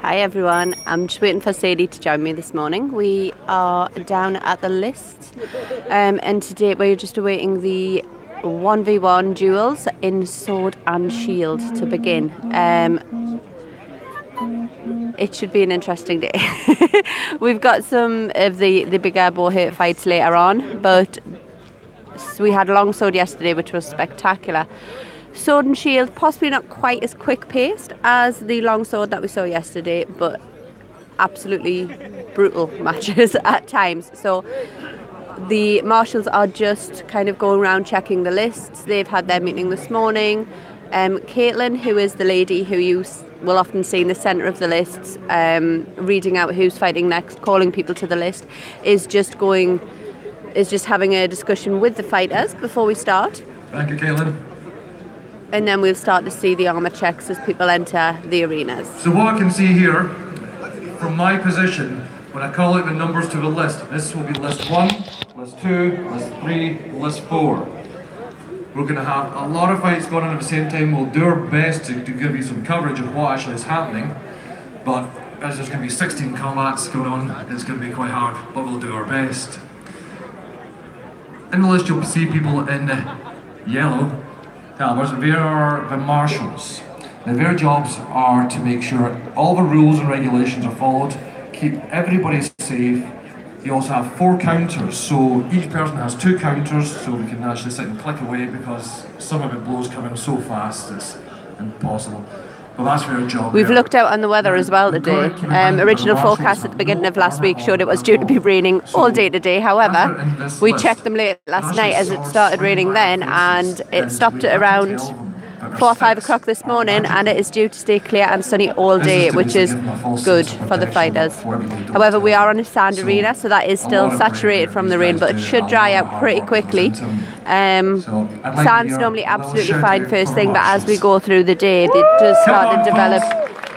Hi everyone, I'm just waiting for Sadie to join me this morning. We are down at the list and today we're just awaiting the 1v1 duels in Sword and Shield to begin. It should be an interesting day. We've got some of the bigger Bohurt fights later on, but we had a longsword yesterday which was spectacular. Sword and Shield, possibly not quite as quick paced as the longsword that we saw yesterday, but absolutely brutal matches at times. So the marshals are just kind of going around checking the lists. They've had their meeting this morning. Caitlin, who is the lady who you will often see in the centre of the lists, reading out who's fighting next, calling people to the list, is just having a discussion with the fighters before we start. Thank you, Caitlin. And then we'll start to see the armour checks as people enter the arenas. So what I can see here, from my position, when I call out the numbers to the list, this will be list 1, list 2, list 3, list 4. We're going to have a lot of fights going on at the same time. We'll do our best to give you some coverage of what actually is happening, but as there's going to be 16 combats going on, it's going to be quite hard, but we'll do our best. In the list you'll see people in yellow. There are the marshals. Now their jobs are to make sure all the rules and regulations are followed, keep everybody safe. You also have 4 counters, so each person has 2 counters, so we can actually sit and click away because some of the blows come in so fast it's impossible. Well, that's their job. We've looked out on the weather as well today. Original forecast at the beginning of last week showed it was due to be raining all day today. However, we checked them late last night as it started raining then, and it stopped at around 4 or 5 o'clock this morning, and it is due to stay clear and sunny all day, which is good for the fighters. However, we are on a sand arena, so that is still saturated from the rain, but it should dry out pretty quickly. Sand's normally absolutely fine first thing, but as we go through the day, it does start to develop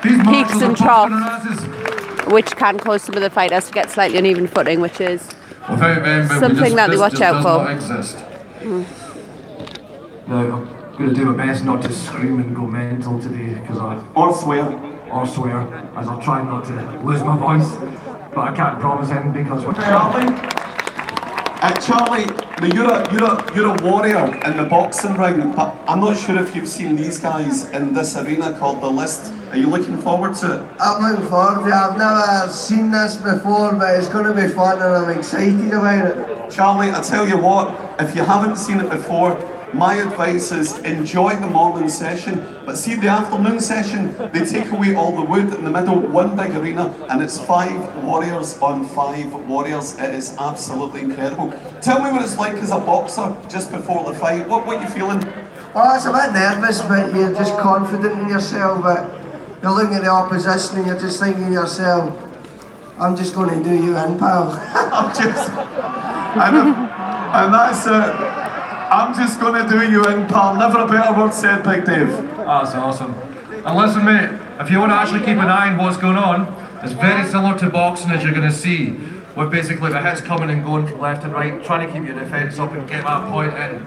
peaks and troughs, which can cause some of the fighters to get slightly uneven footing, which is something that they watch out for. No, I'm going to do my best not to scream and go mental today, because or swear, as I'll try not to lose my voice, but I can't promise anything because we're Charlie, you're a warrior in the boxing ring, but I'm not sure if you've seen these guys in this arena called The List. Are you looking forward to it? I'm looking forward to it. I've never seen this before, but it's going to be fun and I'm excited about it. Charlie, I tell you what, if you haven't seen it before, my advice is enjoy the morning session, but see the afternoon session, they take away all the wood in the middle, one big arena, and it's 5 warriors on 5 warriors. It is absolutely incredible. Tell me what it's like as a boxer just before the fight. What you feeling? Oh, it's a bit nervous, but you're just confident in yourself, but you're looking at the opposition and you're just thinking to yourself, I'm just going to do you in, pal. And that's it. I'm just going to do you in, pal. Never a better word said, Big Dave. That's awesome. And listen, mate, if you want to actually keep an eye on what's going on, it's very similar to boxing, as you're going to see, with basically the hits coming and going from left and right, trying to keep your defence up and get that point in.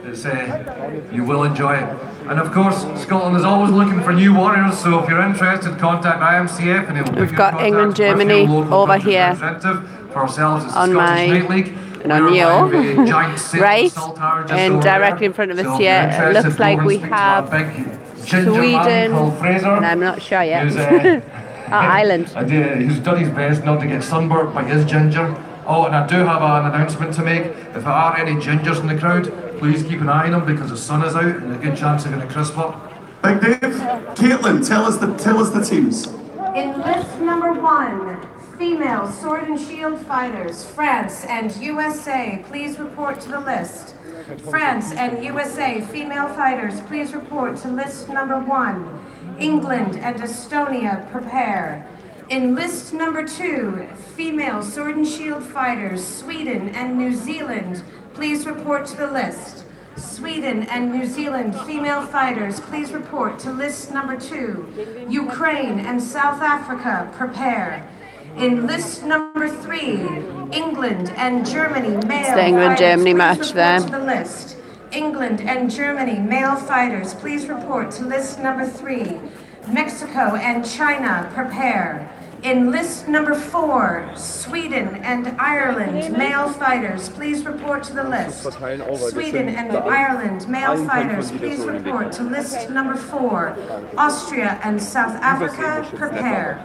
It's, you will enjoy it. And of course, Scotland is always looking for new warriors, so if you're interested, contact Imcf and it'll We've got England, Germany over here for ourselves. It's the on Scottish Night my League. and on you, right, and directly in front of us here, it looks like we have Sweden, and I'm not sure yet, our island. Who's done his best not to get sunburnt by his ginger. Oh, and I do have an announcement to make. If there are any gingers in the crowd, please keep an eye on them because the sun is out and a good chance they're going to crisp up. Big Dave, Caitlin, tell us the teams. In list number 1, female sword and shield fighters, France and USA, please report to the list. France and USA female fighters, please report to list number 1. England and Estonia, prepare. In list number 2, female sword and shield fighters, Sweden and New Zealand, please report to the list. Sweden and New Zealand female fighters, please report to list number 2. Ukraine and South Africa, prepare. In list number 3, England and Germany male it's the England-Germany match there. To the list. England and Germany male fighters, please report to list number 3. Mexico and China, prepare. In list number 4, Sweden and Ireland male fighters, please report to the list. Sweden and Ireland male fighters, please report to list number 4. Austria and South Africa, prepare.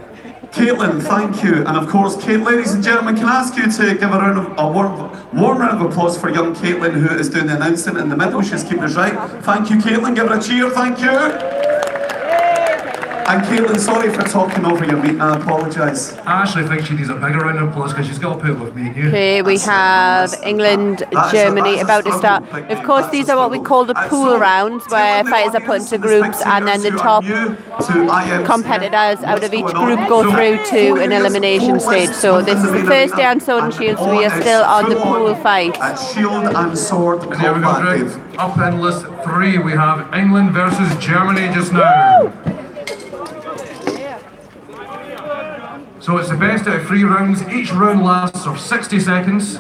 Caitlin, thank you. And of course, ladies and gentlemen, can I ask you to give a warm round of applause for young Caitlin, who is doing the announcing in the middle. She's keeping us right. Thank you, Caitlin. Give her a cheer. Thank you. And Caitlin, sorry for talking over your meeting, I apologise. I actually think she needs a bigger round of applause because she's got to put it with me and you. Okay, we have England, Germany about to start. Of course, these are what we call the pool rounds, where fighters are put into groups and then the top competitors out of each group go through to an elimination stage. So this is the first day on Sword and Shield, so we are still on the pool fight. Shield and sword And here we go, Greg. Up in list 3, we have England versus Germany just now. So it's the best out of 3 rounds. Each round lasts for 60 seconds.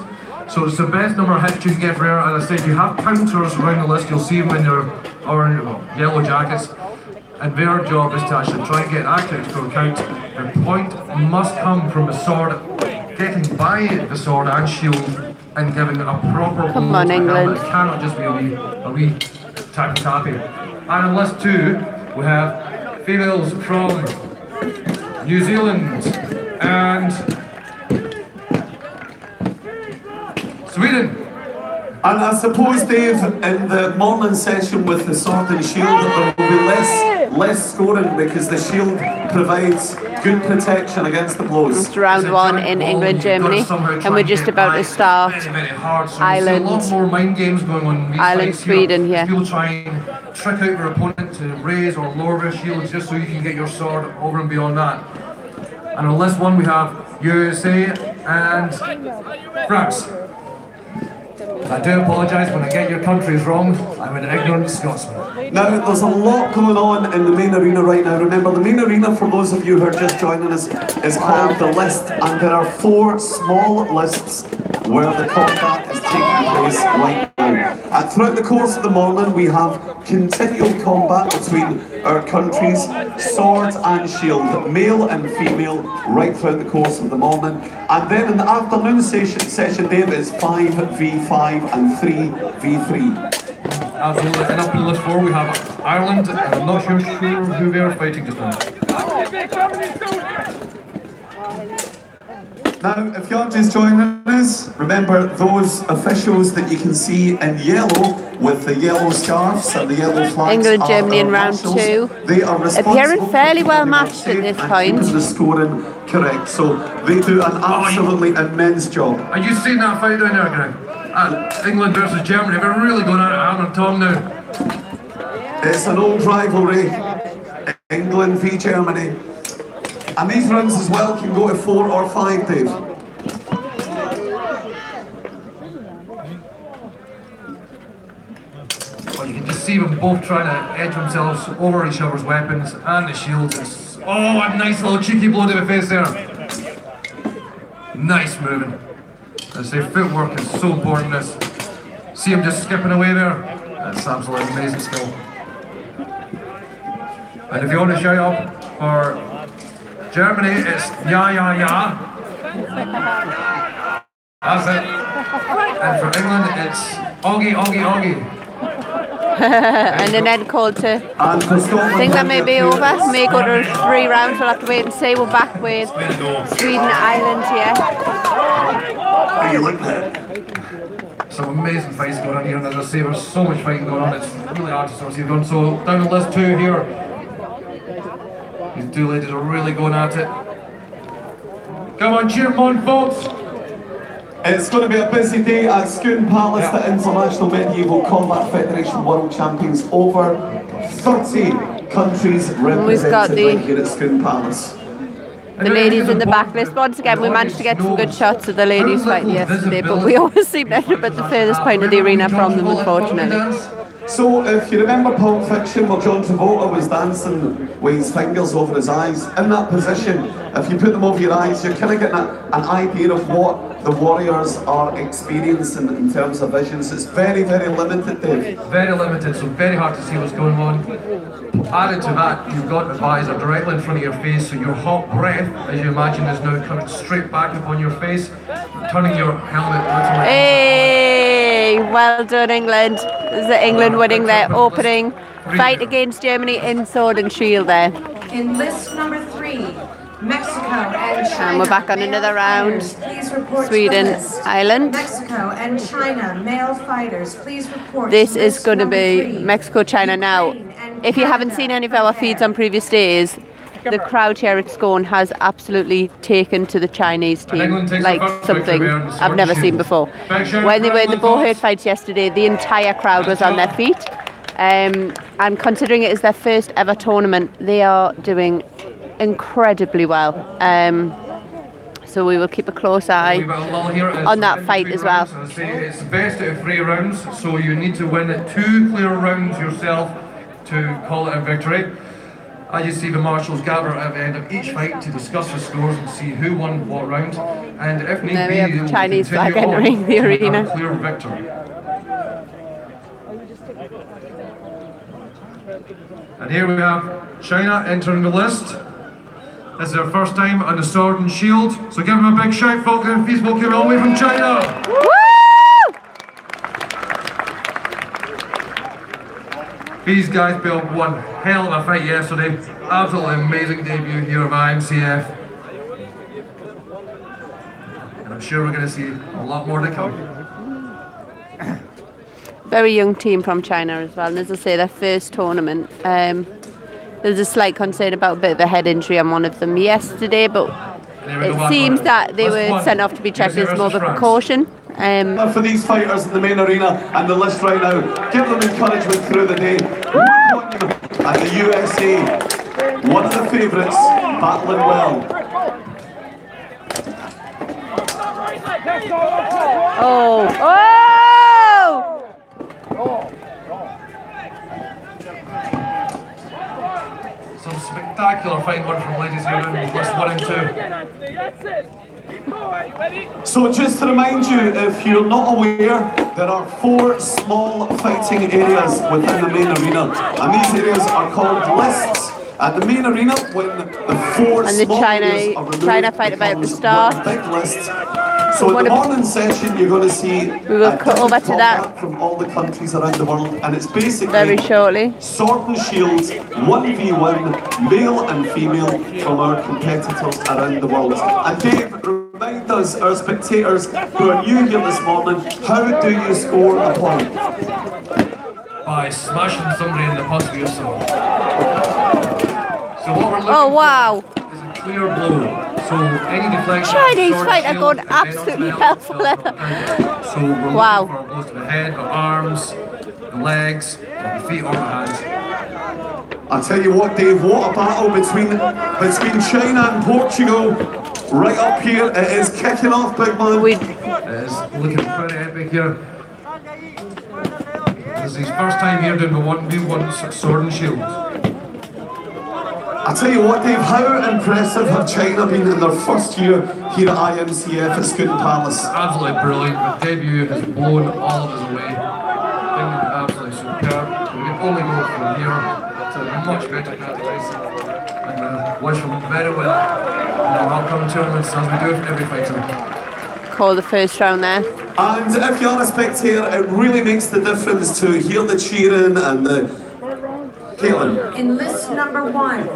So it's the best number of hits you can get for air. And I say, if you have counters around the list, you'll see them in your orange, yellow jackets. And their job is to actually try and get accurate to a count. The point must come from the sword, getting by the sword and shield, and giving a proper Come on, England. It cannot just be a wee tappy. And in list 2, we have females from New Zealand and Sweden. And I suppose, Dave, in the morning session with the sword and shield, there will be less scoring because the shield provides good protection against the blows. It's round 1 in England, Germany, and we're just about to start Ireland. A lot more mind games going on. Ireland, Sweden, here. yeah. People try and trick out your opponent to raise or lower their shields just so you can get your sword over and beyond that. And on list 1 we have USA and France. I do apologise when I get your countries wrong. I'm an ignorant Scotsman. Now, there's a lot going on in the main arena right now. Remember, the main arena, for those of you who are just joining us, is called The List, and there are 4 small lists where the combat is taking place right now. And throughout the course of the morning, we have continual combat between our countries, sword and shield, male and female, right throughout the course of the morning. And then in the afternoon session, Dave, is 5v5 and 3v3. Absolutely. And up in list 4 we have Ireland, and I'm not sure who they are fighting just now. Now, if you're just joining us, remember those officials that you can see in yellow with the yellow scarves and the yellow flags. England, Germany in round 2. They are responsible appearing fairly for well keeping matched us at this safe and point. keeping the scoring correct. So they do an absolutely immense job. Are you seeing that fight down there, Greg? England versus Germany. They're really going at it, Alan Tom now. It's an old rivalry. England v Germany. And these rounds as well can go to 4 or 5, Dave. Well, you can just see them both trying to edge themselves over each other's weapons and the shields. Oh, a nice little cheeky blow to the face there. Nice moving. As I say, footwork is so important in this. See him just skipping away there? That's absolutely amazing skill. And if you want to shout up for Germany, it's ya ya ya. That's it. And for England, it's Oggy Oggy Oggy. And an end call to I think that may be over. May go to 3 rounds. We'll have to wait and see. We're back with Sweden, Ireland here. How you looking at? Some amazing fights going on here, and as I say, there's so much fighting going on. It's really hard to sort of see going. So down the list 2 here. These 2 ladies are really going at it. Come on, cheer them on, folks! It's going to be a busy day at Scone Palace, the International Medieval Combat Federation World Champions. Over 30 countries represented right here at Scone Palace. The ladies in the back list. Once again, we managed to get some good shots of the ladies fighting yesterday, but we always seem to end up at the furthest point of the arena from them, unfortunately. So, if you remember Pulp Fiction, where John Travolta was dancing with his fingers over his eyes, in that position, if you put them over your eyes, you're kind of getting an idea of what the warriors are experiencing in terms of visions. It's very, very limited, Dave. Very limited, so very hard to see what's going on. Added to that, you've got the visor directly in front of your face, so your hot breath, as you imagine, is now coming straight back upon your face, turning your helmet literally. Hey, well done, England. This is England winning their opening fight against Germany in sword and shield there. In list number 3, Mexico and China. And we're back on another round. Please report Sweden, to the list. Ireland. Mexico and China, male fighters, please report. This to is list going to number be 3. Mexico, China now. If you haven't seen any of our feeds on previous days, the crowd here at Scone has absolutely taken to the Chinese team like something I've never seen before. When they were in the Bowhurt fights yesterday, the entire crowd was on their feet. And considering it is their first ever tournament, they are doing incredibly well. So we will keep a close eye on that fight as well. It's best out of 3 rounds, so you need to win 2 clear rounds yourself to call it a victory. As you see, the marshals gather at the end of each fight to discuss the scores and see who won what round. And if need There we be, have they will Chinese flag continue on entering the to make arena. a clear victory. And here we have China entering the list. This is their first time on the sword and shield. So give them a big shout, folks, and peaceful came all the way from China. Woo! These guys built one hell of a fight yesterday. Absolutely amazing debut here by Imcf. And I'm sure we're going to see a lot more to come. Very young team from China as well. And as I say, their first tournament. There's a slight concern about a bit of a head injury on one of them yesterday, but it seems that they were sent off to be checked as more of a precaution. For these fighters in the main arena and the list right now, give them encouragement through the day. And the USA, one of the favourites, battling well. Oh! Some spectacular fine work from ladies here in list 1 and 2. So just to remind you, if you're not aware, there are 4 small fighting areas within the main arena, and these areas are called lists. At the main arena, when the 4 And the small areas are removed, China fight about to start. one big list. So in the morning session, you're going to see We will cut over to that from all the countries around the world, and it's basically very shortly. sword and shields, 1v1, male and female, from our competitors around the world. And Dave, remind us, our spectators who are new here this morning, how do you score a point? By smashing somebody in the pussy or so. So what we're looking wow. for is a clear blow. So any deflection. Chinese sword, fight are shield, going and then onto absolutely the hell helmet, for So we're Wow. looking for blows to the head, the arms, the legs, the feet or the hands. I'll tell you what, Dave, what a battle between China and Portugal. Right up here, it is kicking off, big man. It is looking pretty epic here. This is his first time here doing the 1v1 sword and shield. I'll tell you what, Dave, how impressive have China been in their first year here at IMCF at Scone Palace? Absolutely brilliant. The debut has blown all of us away. Absolutely superb. We can only go from here to a much better categories. And wish them very well in the upcoming tournaments, as we do with every fighter. Call the first round there. And if you're a spectator, it really makes the difference to hear the cheering and the... Caitlin. In list number 1,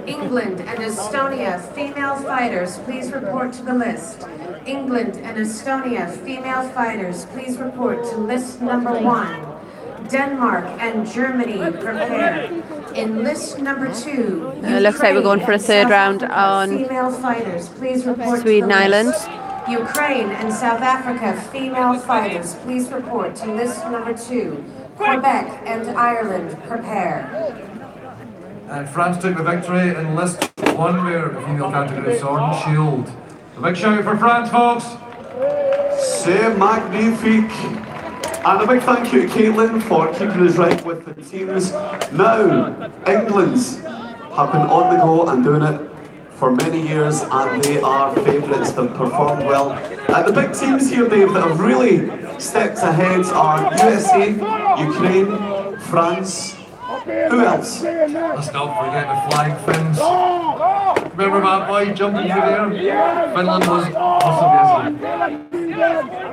England and Estonia female fighters, please report to the list. England and Estonia female fighters, please report to list number 1. Denmark and Germany, prepare. In list number 2, looks like we're going for a third round on female fighters, please report Sweden to the Islands. list. Ukraine and South Africa female fighters, please report to list number 2. Quebec and Ireland, prepare. And France took the victory in list 1 where the female category sword and shield. A big shout for France, folks! C'est magnifique! And a big thank you to Caitlin for keeping us right with the teams. Now, England's have been on the go and doing it for many years, and they are favourites. They've performed well. The big teams here, Dave, that have really stepped ahead are USA, Ukraine, France. Who else? Let's not forget the flying Finns. Remember that boy jumping through there? Finland was awesome yesterday.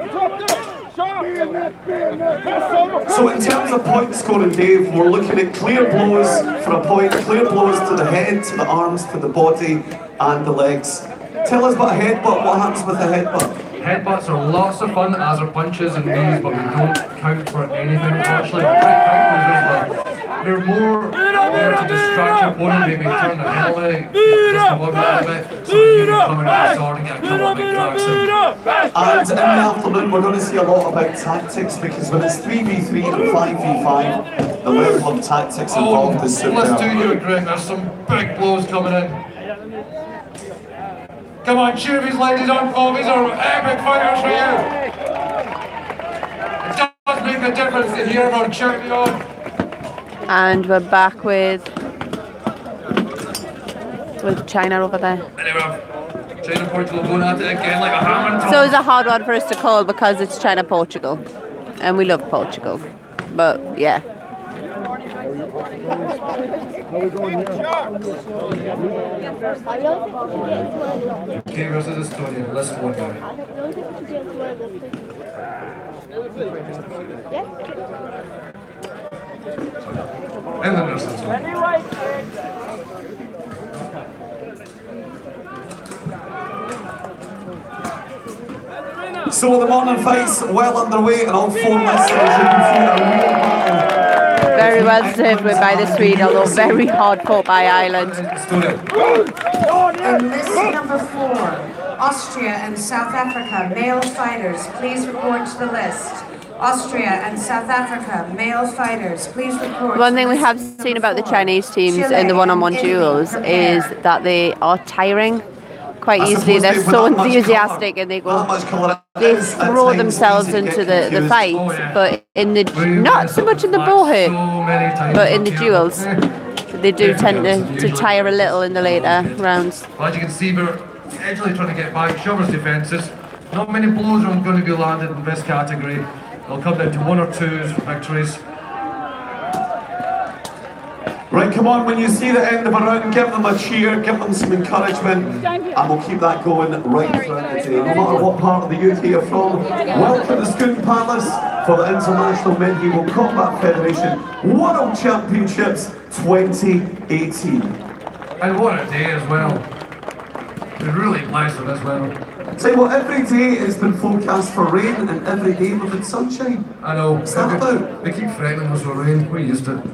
So in terms of point scoring, Dave, we're looking at clear blows for a point, clear blows to the head, to the arms, to the body, and the legs. Tell us about a headbutt. What happens with a headbutt? Headbutts are lots of fun, as are punches and knees, but we don't count for anything actually. They're more there to distract your opponent, maybe turn their head away, just a little bit, so you can come out the sword and get a couple of big cracks in. And in the afternoon, we're going to see a lot about tactics, because when it's 3v3 and 5v5, the level of tactics involved is super. Let's do you a grin, there's some big blows coming in. Come on, cheer these ladies on, folks. These are epic fighters for you. It does make a difference to hear about cheering on. And we're back with China over there. Anyway, China Portugal going at it again like a hammer. So it's a hard one for us to call because it's China Portugal, and we love Portugal. But yeah. UK versus Estonia, let's go now. And then there's this one. So the morning fights well underway, and all four listeners, you can see a real battle. Very well served win by the Swede, although very hard fought by Ireland. In list number 4, Austria and South Africa, male fighters, please report to the list. Austria and South Africa, male fighters, please report. One thing we have seen about the Chinese teams in the one-on-one duels is that they are tiring quite easily. They're so enthusiastic and they throw themselves into the fight, but in the not so much in the ball hit, but in the duels, they do tend to tire a little in the later rounds. Well, as you can see, we're actually trying to get back Shelburne's defences. Not many blows are going to be landed in this category. They'll come down to 1 or 2 victories. Right, come on, when you see the end of a round, give them a cheer, give them some encouragement, and we'll keep that going right throughout the day. No matter what part of the UK you're from, welcome to Scone Palace for the International Medieval Combat Federation World Championships 2018. And what a day as well. We're really blessed with this weather. Say what, every day it's been forecast for rain, and every day we've had sunshine. I know. What's that about? They keep threatening us with rain. We're used to it.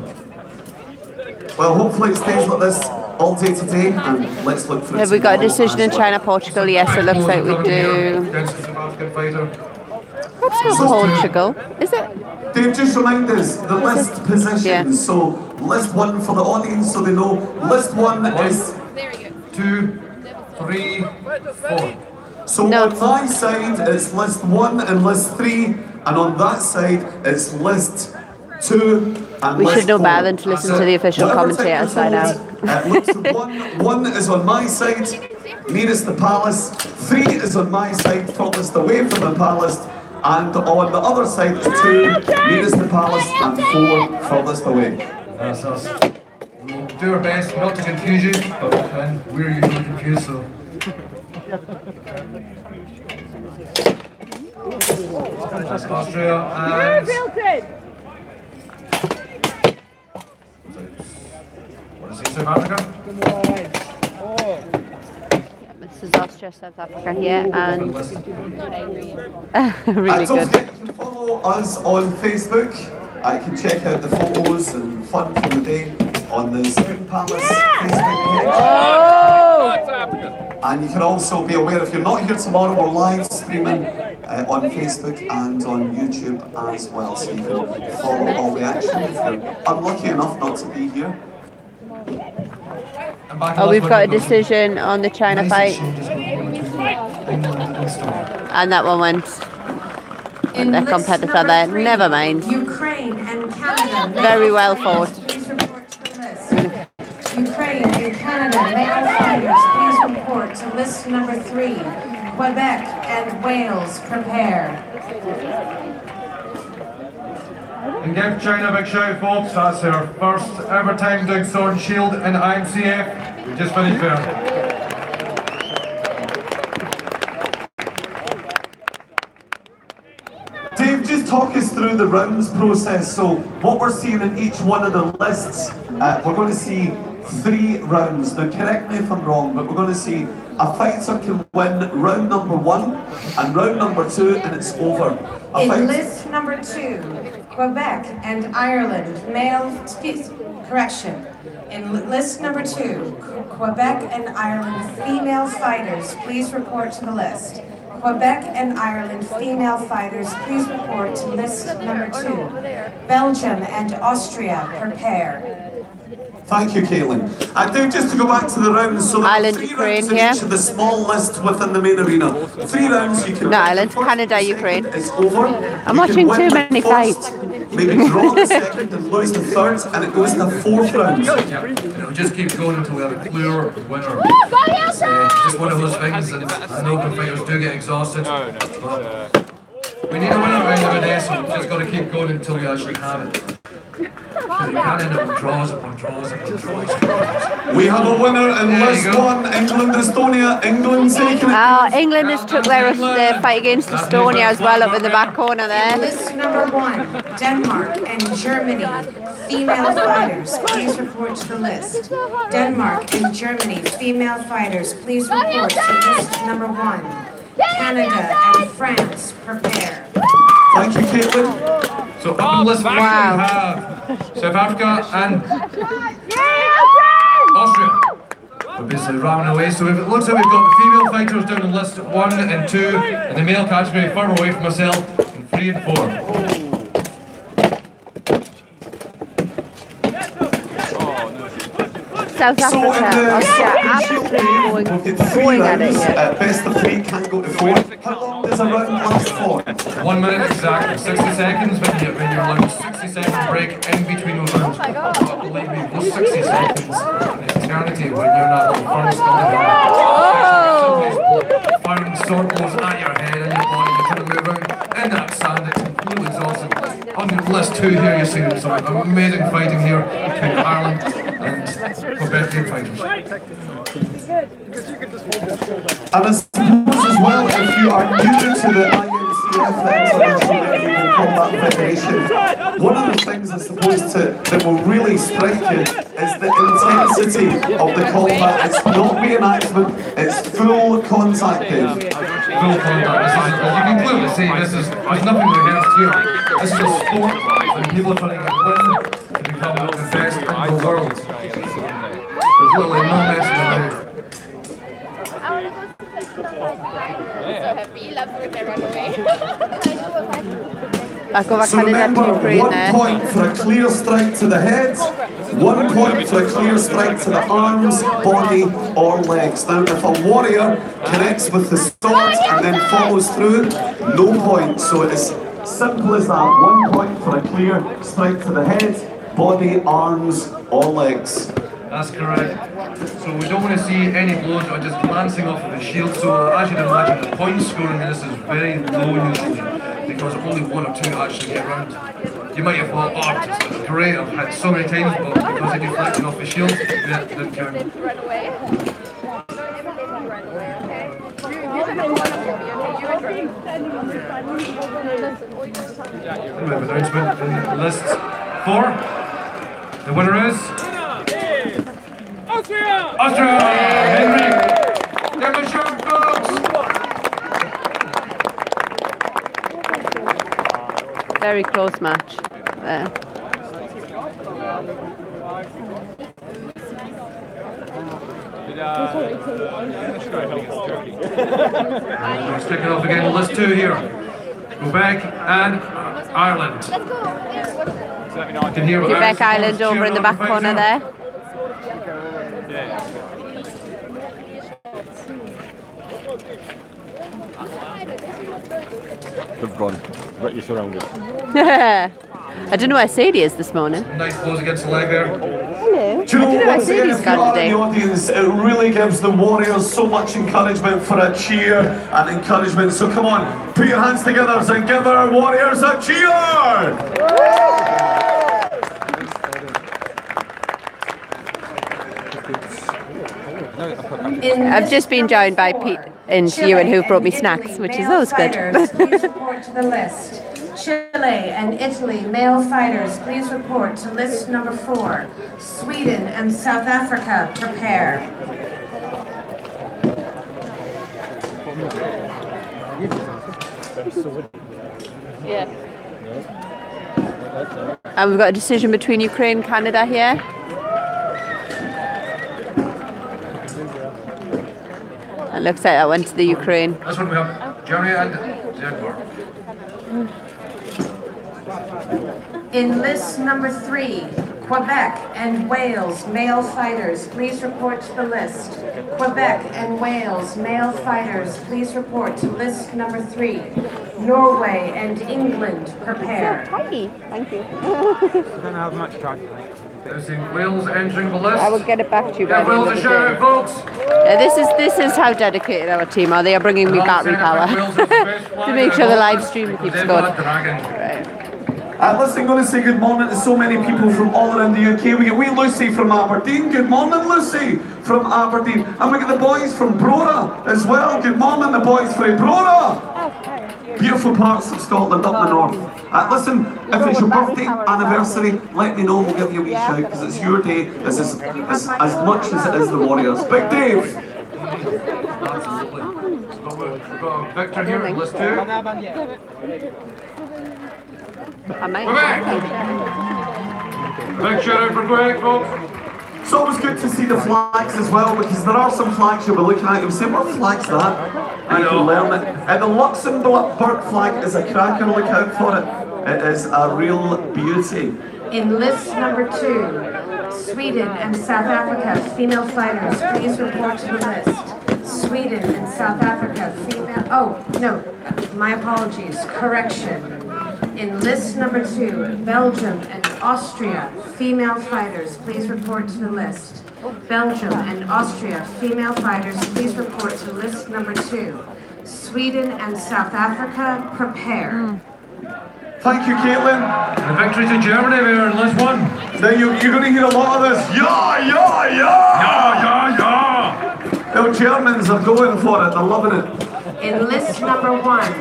Well, hopefully it stays like this all day today, and let's look for it. Have we got a decision in China, Portugal? Yes, it looks like we do. What's Portugal? Is it? Dave, just remind us the list positions. Yeah. So, list 1 for the audience so they know. List 1 is 2, 3, 4. So no. On my side it's list 1 and list 3, and on that side it's list 2 and we list should know 4. better than to listen to the official commentator side out. List 1 is on my side, nearest the palace. 3 is on my side, furthest away from the palace. And on the other side is 2, nearest the palace, and 4, furthest away. That's us. We'll do our best not to confuse you, but we're usually confused, so. That's Austria and... What is it, South Africa? This is Austria, South Africa here, and really Don't good. forget to follow us on Facebook. I can check out the photos and fun from the day on the Scone Palace Facebook page. Oh! And you can also be aware, if you're not here tomorrow, we're live streaming on Facebook and on YouTube as well, so you can follow all the action if you're unlucky enough not to be here. Oh, we've got a decision on the China fight, and that one went. In The list competitor number there, 3, never mind. Ukraine and Canada. Very well fought. Please report to the list. Ukraine and Canada, male fighters, please list number 3, Quebec and Wales, prepare. And give China a big shout, folks. That's her first ever time doing sword and shield in Imcf. We just finished there. Dave, just talk us through the rounds process. So what we're seeing in each one of the lists, we're going to see 3 rounds. Now correct me if I'm wrong, but we're going to see a fighter can win round number 1 and round number 2 and it's over. In list number 2, Quebec and Ireland, In list number 2, Quebec and Ireland female fighters, please report to the list. Quebec and Ireland female fighters, please report to list number 2. Belgium and Austria, prepare. Thank you, Caitlin. I do, just to go back to the rounds, so Ireland, there are 3 Ukraine, rounds in each of the small list within the main arena. 3 rounds you can No, Ireland, first, Canada, second, Ukraine. It's over. I'm You watching can win too many the first, fights. Maybe draw the second and lose the third, and it goes to 4th round. Yeah, it'll just keep going until we have a clear winner. It's just one of those things, and I know the fighters do get exhausted. But we need a winner at the end of the day, so we've just got to keep going until we actually have it. You can't end up with draws upon draws upon draws. We have a winner in There you list go. 1, England, Estonia. England's taking it. England has took their fight against Estonia as well up in the back corner there. List number 1, Denmark and Germany, female fighters, please report to the list. Denmark and Germany, female fighters, please report to list number 1. Canada and France, prepare. Thank you, Caitlin. So up in list 1 Wow. we have South Africa and Austria. We're basically ramming away. So it looks like we've got the female fighters down in list 1 and 2, and the male category further away from myself in 3 and 4. South So in Africa, the Austria, second absolutely we'll get 3 going at it rounds. here. Best of 3 can go to 4. How long does a round last for? 1 minute exactly, 60 seconds when you're allowed 60 second break in between those rounds. But believe me, those 60 seconds is an eternity when you're not little furnace firing sword blows at your head and your body, you're trying to move around in that sand, it's completely exhausting. On list 2 here you see some amazing fighting here between Ireland and Quebec fighters. And I suppose as well, if you are new to the IMCF, International Combat Federation, one of the things I suppose that will really strike you is the intensity of the combat. It's not reenactment, it's full contact, Dave. Full contact. This is, you can clearly see there's nothing rehearsed here. This is a sport and people are trying to win to become the best in the world. There's literally no messing around. Back over So Canada remember, to Ukraine 1 there. point for a clear strike to the head, 1 point for a clear strike to the arms, body or legs. Now if a warrior connects with the sword and then follows through, no point. So it is simple as that. 1 point for a clear strike to the head, body, arms or legs. That's correct. So we don't want to see any blows or just glancing off of the shield. So as you'd imagine, the point scoring in this is very low usually because only 1 or 2 actually get around. You might have thought, oh, it's great, I've had so many times, but because they're deflecting off the shield, that didn't count. Announcement in list 4. The winner is Austria! Henry! Give a shout, folks! Very close match there. Sticking off again, list 2 here. Quebec and Ireland. You can hear Quebec Island over in the back corner there. They've gone, but you're surrounded. I don't know where Sadie is this morning. Nice blows against the leg there. Hello. Do you know, I don't know where once again, Sadie's if you gone are in today. the audience, it really gives the Warriors so much encouragement for a cheer and encouragement. So come on, put your hands together and give our Warriors a cheer! I've just been joined by Pete and Ewan, who brought me snacks, which is always good. Please report to the list. Chile and Italy male fighters, please report to list number 4. Sweden and South Africa, prepare. Yeah. And we've got a decision between Ukraine and Canada here. It looks like that went to the Ukraine. This one we have Germany and Denmark. In list number 3, Quebec and Wales male fighters, please report to the list. Quebec and Wales male fighters, please report to list number 3. Norway and England, prepare. Tiny, thank you. Don't have much time. There's Wales entering the list. I will get it back to you by Give the end Wales of a the shout day. out, folks. This is how dedicated our team are. They are bringing me battery power to make sure the live stream keeps going. Listen, I'm going to say good morning to so many people from all around the UK. We get wee Lucy from Aberdeen. Good morning, Lucy from Aberdeen. And we get the boys from Brora as well. Good morning, the boys from Brora. Beautiful parts of Scotland up the north. Listen, if it's your birthday, anniversary, let me know. We'll give you a wee shout because it's your day as much as it is the Warriors. Big Dave. Absolutely. We've got Victor here in list 2. I might. Big shout out for Quebec, folks. It's always good to see the flags as well because there are some flags you'll be looking at. You'll say, what flag's that? And you can learn it. And the Luxembourg flag is a cracker. Look out for it. It is a real beauty. In list number 2, Sweden and South Africa female fighters, please report to the list. Sweden and South Africa female, oh no, my apologies, correction. In list number 2, Belgium and Austria female fighters, please report to the list. Belgium and Austria female fighters, please report to list number 2. Sweden and South Africa, prepare. Thank you, Caitlin. And a victory to Germany there in list 1. Now you're going to hear a lot of this. Yeah, yeah, yeah. Yeah, yeah, yeah. The Germans are going for it. They're loving it. In list number 1,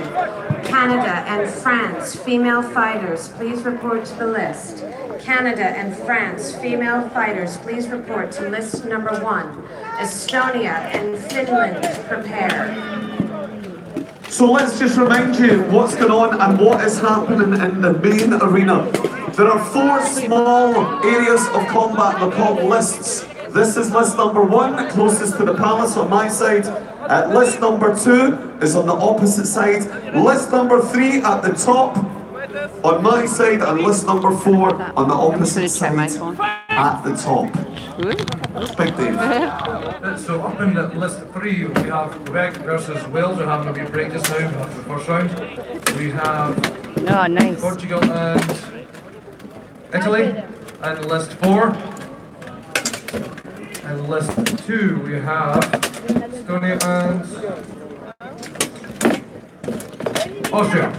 Canada and France female fighters, please report to the list. Canada and France female fighters, please report to list number 1. Estonia and Finland, prepare. So let's just remind you what's going on and what is happening in the main arena. There are 4 small areas of combat. They're called lists. This is list number 1, closest to the palace on my side. List number 2 is on the opposite side. List number 3 at the top on my side, and list number 4 on the opposite side at the top. Big Dave. So up in list 3 we have Quebec versus Wales. We're having a wee break just now after the first round. We have Nice. Portugal and Italy. And list 4. And list 2 we have Estonia and Austria.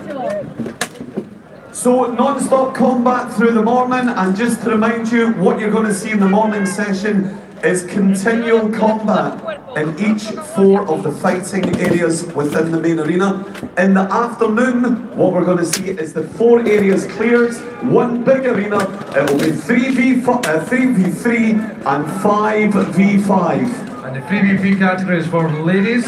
So non-stop combat through the morning, and just to remind you, what you're going to see in the morning session is continual combat in each 4 of the fighting areas within the main arena. In the afternoon, what we're going to see is the 4 areas cleared, 1 big arena. It will be 3v3 and 5v5. And the 3v3 category is for ladies.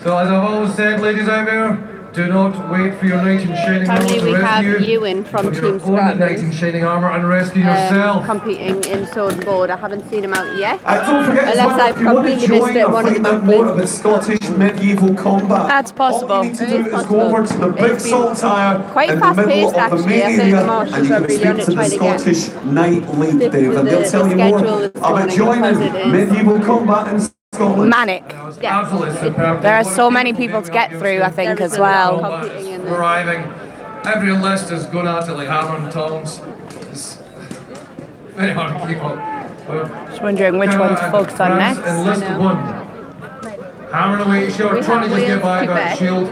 So as I've always said, ladies out there, do not wait for your knight in shining armour Currently to we have rescue. Ewan from Your Team opponent knight in Scotland shining armour and rescue yourself. competing in Sword and Board. I haven't seen him out yet. Don't forget as Unless well, I've if you want to completely missed join it, or one of the find out more monthlies. about Scottish medieval combat, That's possible. all you need to It do is is go possible. over to the big It's been saltire quite in the middle fast-paced, of the actually. main I think area, Marshall's and you are can really speak on it to the trying to get Scottish Knight League, fit Dave, with and they'll the tell you more schedule this about morning joining because it is medieval combat in Scotland. manic. Yeah. Absolutely superb. There are so many people to get through, I think, as well. Combat is thriving every list is going at it like hammer and tongs. It's very hard to keep up. Just wondering which one to focus on France next. in list one. Hammering away short, We trying to have just get Wales, by Quebec. that shield,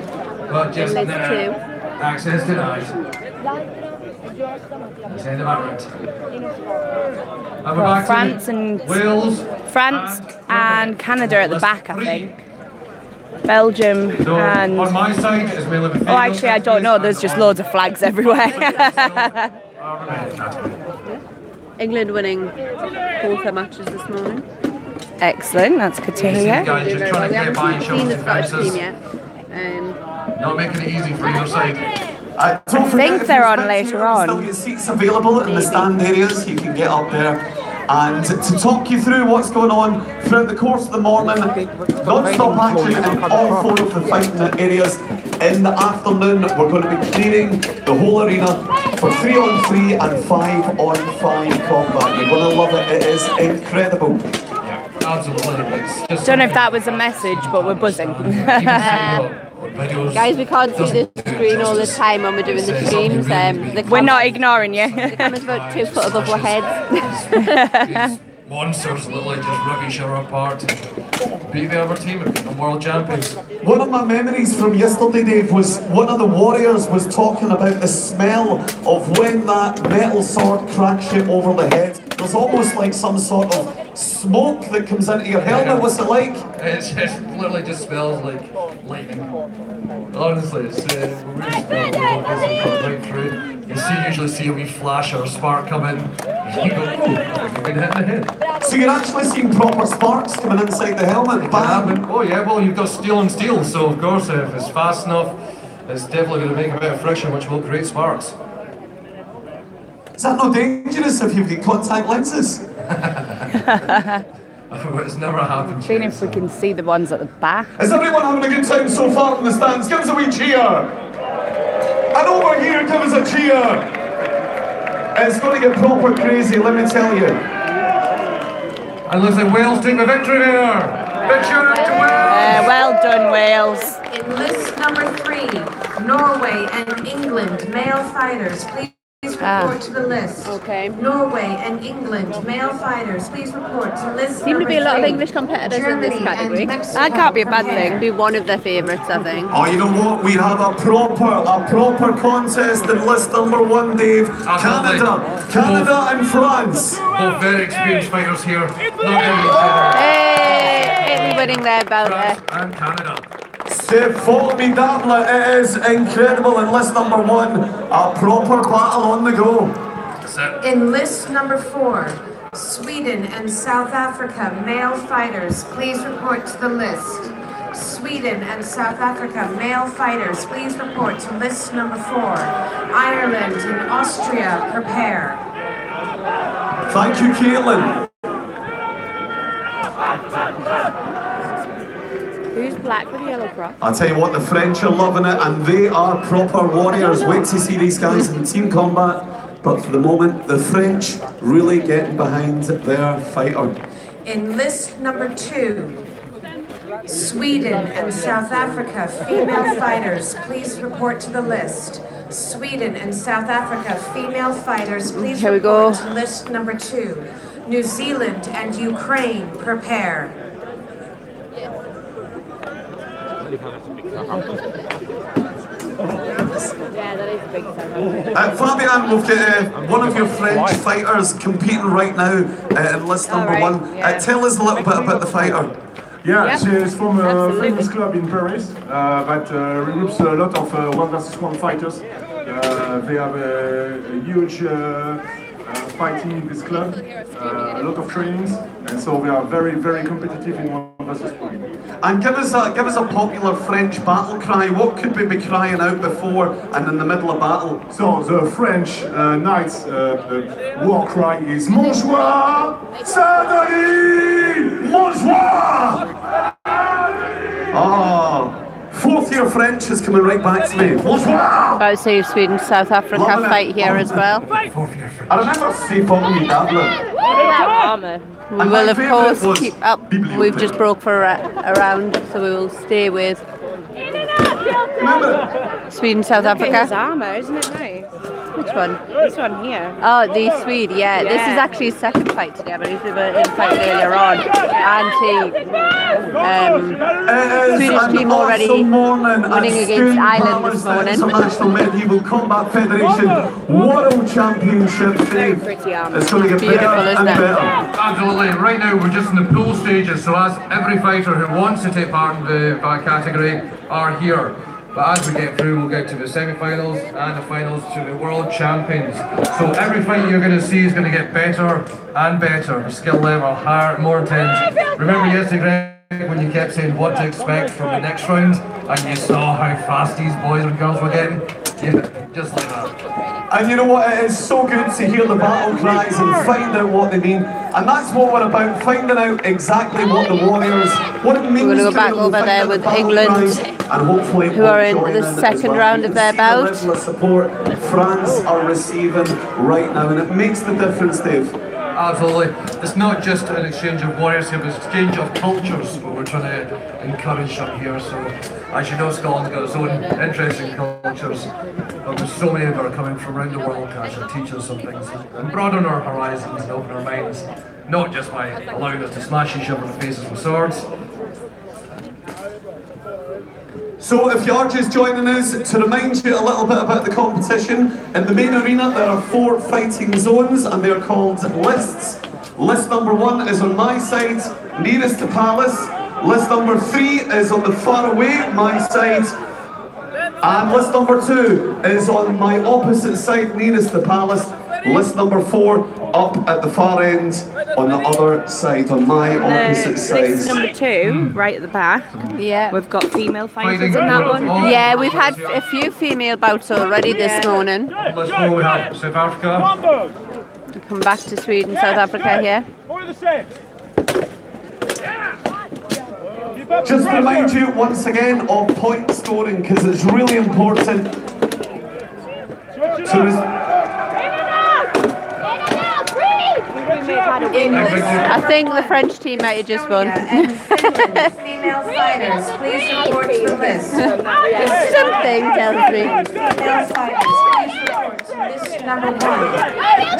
but just list nah. two. Access denied. That's the end of that round. And we're back France to and Wales, and Canada at the list back, I three. think. Belgium So and on my side is male and oh, actually, I don't know. There's just loads of flags everywhere. England winning both their matches this morning. Excellent. That's good to hear. Guys, just trying to We get by haven't and show seen the some Scottish fences. team yet. Not making it easy for either side. Don't forget, think if they're you're on fancy later it, on. There's still get seats available in the stand areas. You can get up there. And to talk you through what's going on throughout the course of the morning, non-stop action in all four of the fighting areas. In the afternoon, we're going to be clearing the whole arena for 3-on-3 and 5-on-5 combat. You're going to love it. It is incredible. Absolutely. It's just Don't know if that was a message, but we're buzzing. Guys, we can't see the screen all the time when we're doing the streams. We're not ignoring you. The camera's about 2 foot above our heads. These monsters literally just rip each other apart. Beat the other team and become world champions. One of my memories from yesterday, Dave, was one of the warriors was talking about the smell of when that metal sword cracks you over the head. There's almost like some sort of smoke that comes into your helmet. What's it like? It literally just smells like lightning. Honestly, it's a weird smell. Right through. You usually see a wee flash or a spark come in. And you go, oh, you've been hit in the head. So you're actually seeing proper sparks coming inside the helmet. Bam! Oh yeah, well you've got steel on steel, so of course if it's fast enough, it's definitely going to make a bit of friction, which will create sparks. Is that not dangerous if you've got contact lenses? It's never happened. Seeing if we can see the ones at the back. Is everyone having a good time so far in the stands? Give us a wee cheer! And over here, give us a cheer! It's going to get proper crazy, let me tell you. And looks like Wales take the victory there! Big shout out to Wales! Well done, Wales. In list number 3, Norway and England male fighters, please report to the list. Okay. Norway and England male fighters, please report to list Seem to be a lot of number 3. English competitors in this Germany category. and Mexico, That can't be a bad prepare. thing. Be one of their favourites, I think. Oh, you know what? We have a proper contest in list number 1, Dave. Canada and France. Both very experienced fighters here. Not getting each other. Hey, Italy winning their bout there. France and Canada. C'est formidable. It is incredible. In list number 1, a proper battle on the go. That's it. In list number 4, Sweden and South Africa male fighters, please report to the list. Sweden and South Africa male fighters, please report to list number 4. Ireland and Austria, prepare. Thank you, Caitlin. Who's black with yellow cross? I'll tell you what, the French are loving it, and they are proper warriors. Wait to see these guys in team combat. But for the moment, the French really getting behind their fighter. In list number 2, Sweden and South Africa female fighters, please report to the list. Sweden and South Africa female fighters, please Here we report go. to list number 2. New Zealand and Ukraine, prepare. Yeah, that is a big thing. Fabian, we've got one of your French fighters competing right now in list number right, 1. yeah. Tell us a little bit about the fighter. Yeah, Yep. she's from a Absolutely. famous club in Paris that regroups a lot of 1-versus-1 fighters. They have a huge fighting in this club, a lot of trainings, and so they are very, very competitive in 1-versus-1. And give us a popular French battle cry. What could we be crying out before and in the middle of battle? So the French knights' war cry is Mon joie, Saint-Denis, Mon joie! Oh, fourth year French is coming right back to me. Mon joie! About to see Sweden South Africa Loving it. fight here as well. I remember c'est formidable. We And will my of favourite course was keep up. Bibliothèque. We've just broke for a round, so we will stay with Remember, Sweden, South His Africa. armour, isn't it nice? Which one? This one here. Oh, the Swede, yeah. This is actually his second fight today, but he's in a fight earlier on. And Swedish team already winning against Ireland this morning. International Medieval Combat Federation World Championship. Very pretty armour. It's going to get Beautiful, better isn't and it? better. Absolutely. Right now we're just in the pool stages, so as every fighter who wants to take part in the category are here. But as we get through, we'll get to the semi-finals and the finals to the world champions. So every fight you're going to see is going to get better and better. The skill level higher, more intense. Remember yesterday, Greg, when you kept saying what to expect from the next round, and you saw how fast these boys and girls were getting? Yeah, just like that. And you know what, it is so good to hear the battle cries and find out what they mean. And that's what we're about, finding out exactly what the Warriors, what it means. We're going to go to back them, over find there out with the battle England, cries, and hopefully who are in join the in as second well. round You of can their see bout. the level of support France are receiving right now, and it makes the difference, Dave. Absolutely. It's not just an exchange of warriors here, but it's an exchange of cultures what we're trying to encourage up here. So, as you know, Scotland's got its own interesting cultures, but there's so many that are coming from around the world to actually teach us some things and broaden our horizons and open our minds, not just by allowing us to smash each other in the faces with swords. So if you are just joining us, to remind you a little bit about the competition, in the main arena there are 4 fighting zones and they're called lists. List number 1 is on my side, nearest to Palace. List number 3 is on the far away, my side. And list number 2 is on my opposite side, nearest the Palace. List number 4 up at the far end on the other side, on my opposite side. List number 2, right at the back. Yeah. We've got female fighters in that one. Yeah, we've had a few female bouts already this morning. Let's go, we have South Africa. Come back to Sweden, South Africa here. Just to remind you once again of point scoring, because it's really important. I think the French team might have just won. And Finland, female fighters, please report to the list. Something tells me. Female fighters, please report to list number 1.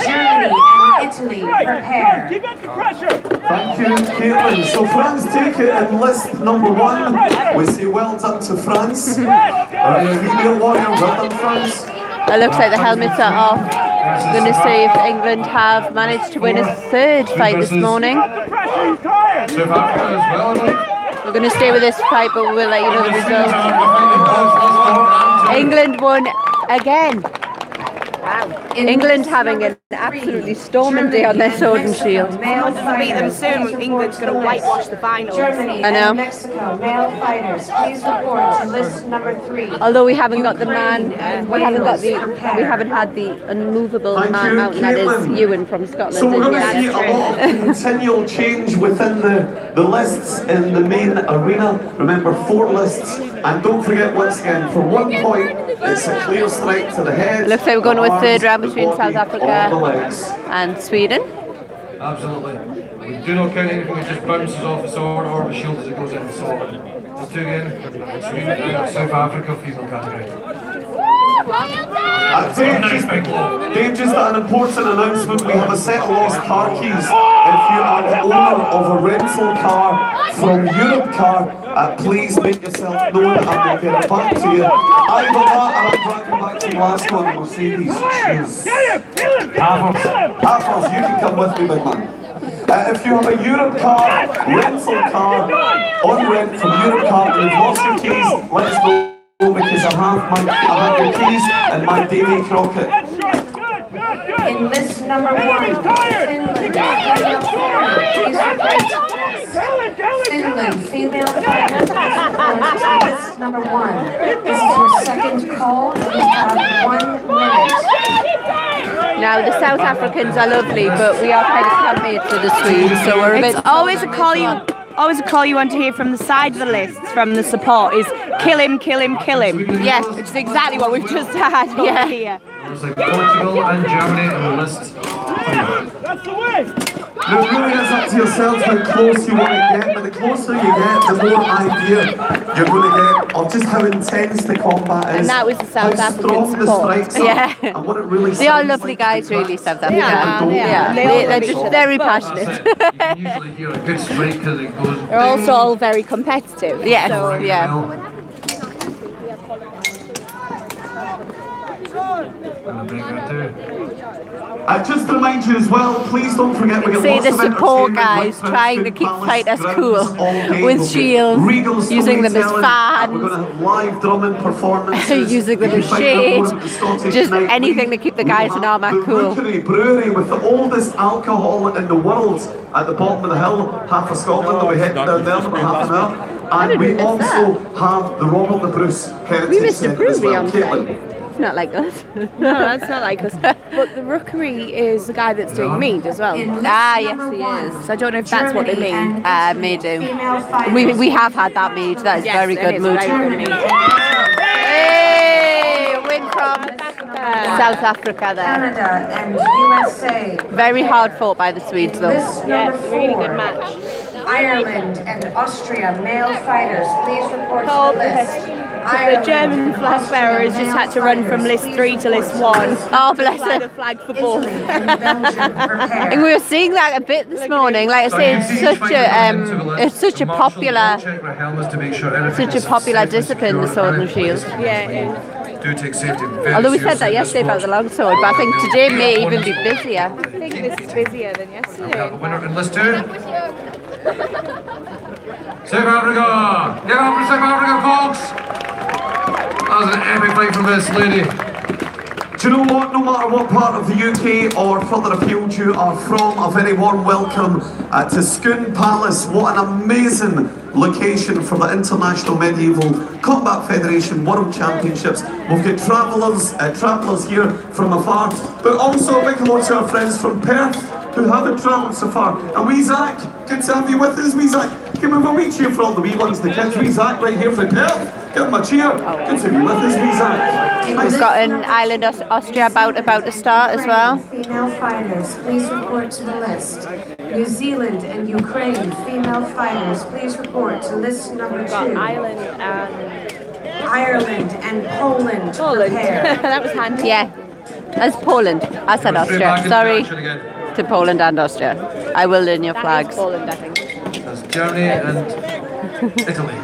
Germany and Italy, prepare. Thank you, Caitlin. So France take it in list number 1. We say well done to France. Female warrior, well done France. It looks like the helmets are off. We're going to see if England have managed to win a third fight this morning. South Africa as well, I believe. We're going to stay with this fight, but we'll let you know the result. England won again. Wow. England having an absolutely storming day on their sword and shield. Male Beat them soon, England's going to whitewash the finals. Germany I know. and Mexico, male fighters, please report to list number 3. Although we haven't got the man, we haven't had the unmovable Thank man you, mountain that is Caitlin. Ewan from Scotland. So we're in going to see here. a lot of continual change within the lists in the main arena. Remember, 4 lists. And don't forget, once again, for 1 point, it's a clear strike to the head. Looks like we're going to a third round between the South body, Africa or the legs. and Sweden. Absolutely. We do not count anything that just bounces off the sword or the shield as it goes in. So, let's do again. Sweden and South Africa female category. Dave, just an important announcement. We have a set of lost car keys. If you are the owner of a rental car from Europe Car, please make yourself known and we'll get it back to you. Either that or I'm dragging back to Glasgow and Mercedes. Cheers. Halfers, you can come with me, big man. If you have a Europe Car, rental car, on rent from Europe Car, and you've lost your keys, let us know. Because I have your keys and my Davy Crockett. In list number 1, Finland, female fighter, please report. Finland, female fighter, please report to list number 1. This is your second call. You have 1 minute. Now the South Africans are lovely, but we are kind of campmates with the Swedes, so we're a bit. It's always a call you want to hear from the side of the list, from the support, is kill him, kill him, kill him. Yes, Which is exactly what we've just had here. There's like Portugal and Germany on the list. That's the way! It really is up to yourselves how close you want to get, but the closer you get, the more idea you're going to get of just how intense the combat is. And that was the South how African strong the support. strikes are, Yeah. and what it really They are sounds lovely like guys, to really, crack. South Africa. Yeah. They're just very passionate. You can usually hear a good strike because it goes. They're also all very competitive. Yes, So, yeah. Just to remind you as well, please don't forget we get See lots the of support entertainment guys right trying to throughout keep Palace fighters grounds cool all day. with We'll get shields, regal using them as storytelling, and we're fans. going to have live drumming performances. Using them You as can find out more shade. about the Scottish Just Night anything League. to keep the We guys will in have armour the cool. Rookery Brewery with the oldest alcohol in the world at the bottom of the hill, half of Scotland, that we head down there in about half an hour. And we also have the Robert the Bruce Heritage We missed a Centre as brewery well. on Caitlin. time. It's not like us. no, that's not like us. But the Rookery is the guy that's doing mead as well. Ah, yes, he is. So I don't know if that's what they mean. May do. We have had that mead. That is Yes, very it good is mood. very good mead. Hey, a win from South Africa there. Canada and USA. Very hard fought by the Swedes though. List number Yeah, really good 4. match. Ireland and Austria male fighters, please report to Oh, the list. The German flag bearers just had to run from list 3 to list 1. Oh, bless Fly her. the flag for both. And we were seeing that a bit this morning. Like I say, it's such a popular discipline, the sword and shield. Yeah, it is. Do take safety very Although we said that seriously in yesterday about this the longsword, but I think today may even be busier. I think this is busier than yesterday. sport. Winner in list 2. South Africa! Give it up for South Africa, folks! That was an epic fight from this lady. Do you know what? No matter what part of the UK or further afield you are from, a very warm welcome to Scone Palace. What an amazing location for the International Medieval Combat Federation World Championships. We've got travellers here from afar, but also a big hello to our friends from Perth who haven't travelled so far. And wee Zach, good to have you with us, wee Zach. Give him a wee cheer for all the wee ones, the kids. Wee Zach right here from Perth. Give him a cheer. Good to be with us, wee Zach. We've got an Ireland Austria about to start as well. Female fighters, please report to the list. New Zealand and Ukraine female fighters, please report to list number 2. Ireland and Poland. Prepare. That was handy. Yeah, that's Poland. I said Austria. Sorry to Poland and Austria. I will learn your That flags. is Poland, I think. That's Germany and Italy.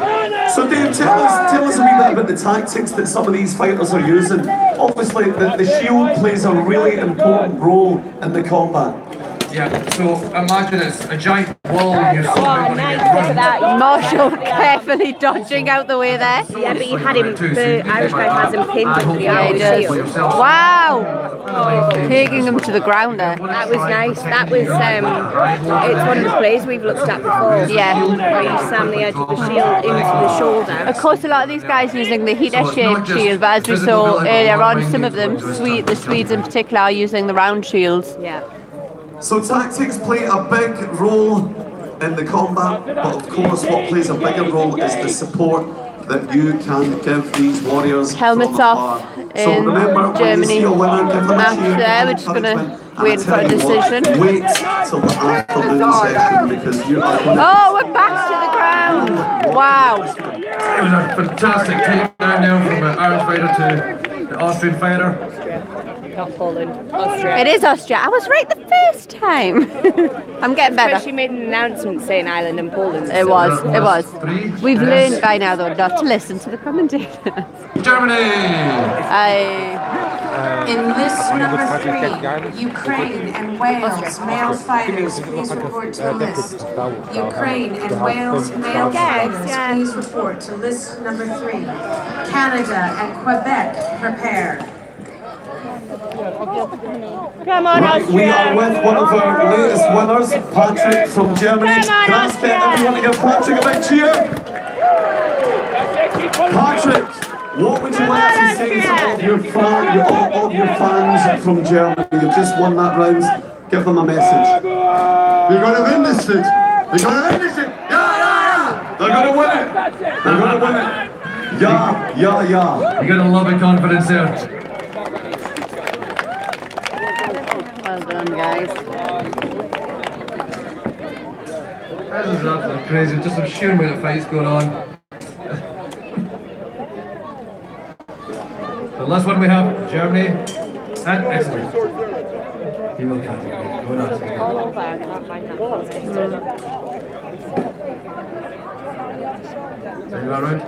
So Dave, tell us a wee bit about the tactics that some of these fighters are using. Obviously, the shield plays a really important role in the combat. Yeah, so imagine it's a giant wall and you're somehow Oh, going to nice. get Look at run. that. Marshall carefully dodging out the way there. Yeah, but he had him, the Irish guy has him pinned to the Yeah, he Irish does. shield. Wow! Taking him to the ground there. That was nice. That was, it's one of the plays we've looked at before. Yeah. Where you slam the edge of the shield into the shoulder. Of course, a lot of these guys using the heater-shaped shield, but as we saw earlier on, some of them, the Swedes in particular, are using the round shields. Yeah. So tactics play a big role in the combat, but of course what plays a bigger role is the support that you can give these warriors. Helmets from off afar. in So remember, when you Germany. see a winner, give them a Match cheer, there, give we're them just gonna encouragement, wait and I for a tell you what, decision. Wait till the afternoon session because you are going to... Oh, we're back to the ground! Wow! It was a fantastic takedown now from an Irish fighter to the Austrian fighter. Not Poland. Austria. It is Austria. I was right the first time. I'm getting But better. she made an announcement saying Ireland and Poland. It was. Three. We've Yes. learned by now, though, not to listen to the commentators. Germany! In list number 3, Ukraine and Wales male fighters, please report to the list. Ukraine and Wales male fighters, please report to list number 3. Canada and Quebec, prepare. Come on, Right, we are with one of our latest winners, Patrick from Germany. Can I ask everyone to give Patrick a big cheer? Patrick, what would you like to say to all of your fans from Germany? You've just won that round. Give them a message. We're going to win this shit. We're going to win this shit. Yeah, yeah, yeah. They're going to win it. They're going to win it. Yeah, yeah, yeah. You got a lot of confidence there. Well done, guys. This is absolutely crazy. Just some sheer amount of fights going on. The last one we have, Germany and Italy. He will catch it. Go nuts. All over, I can't find that. Take that round.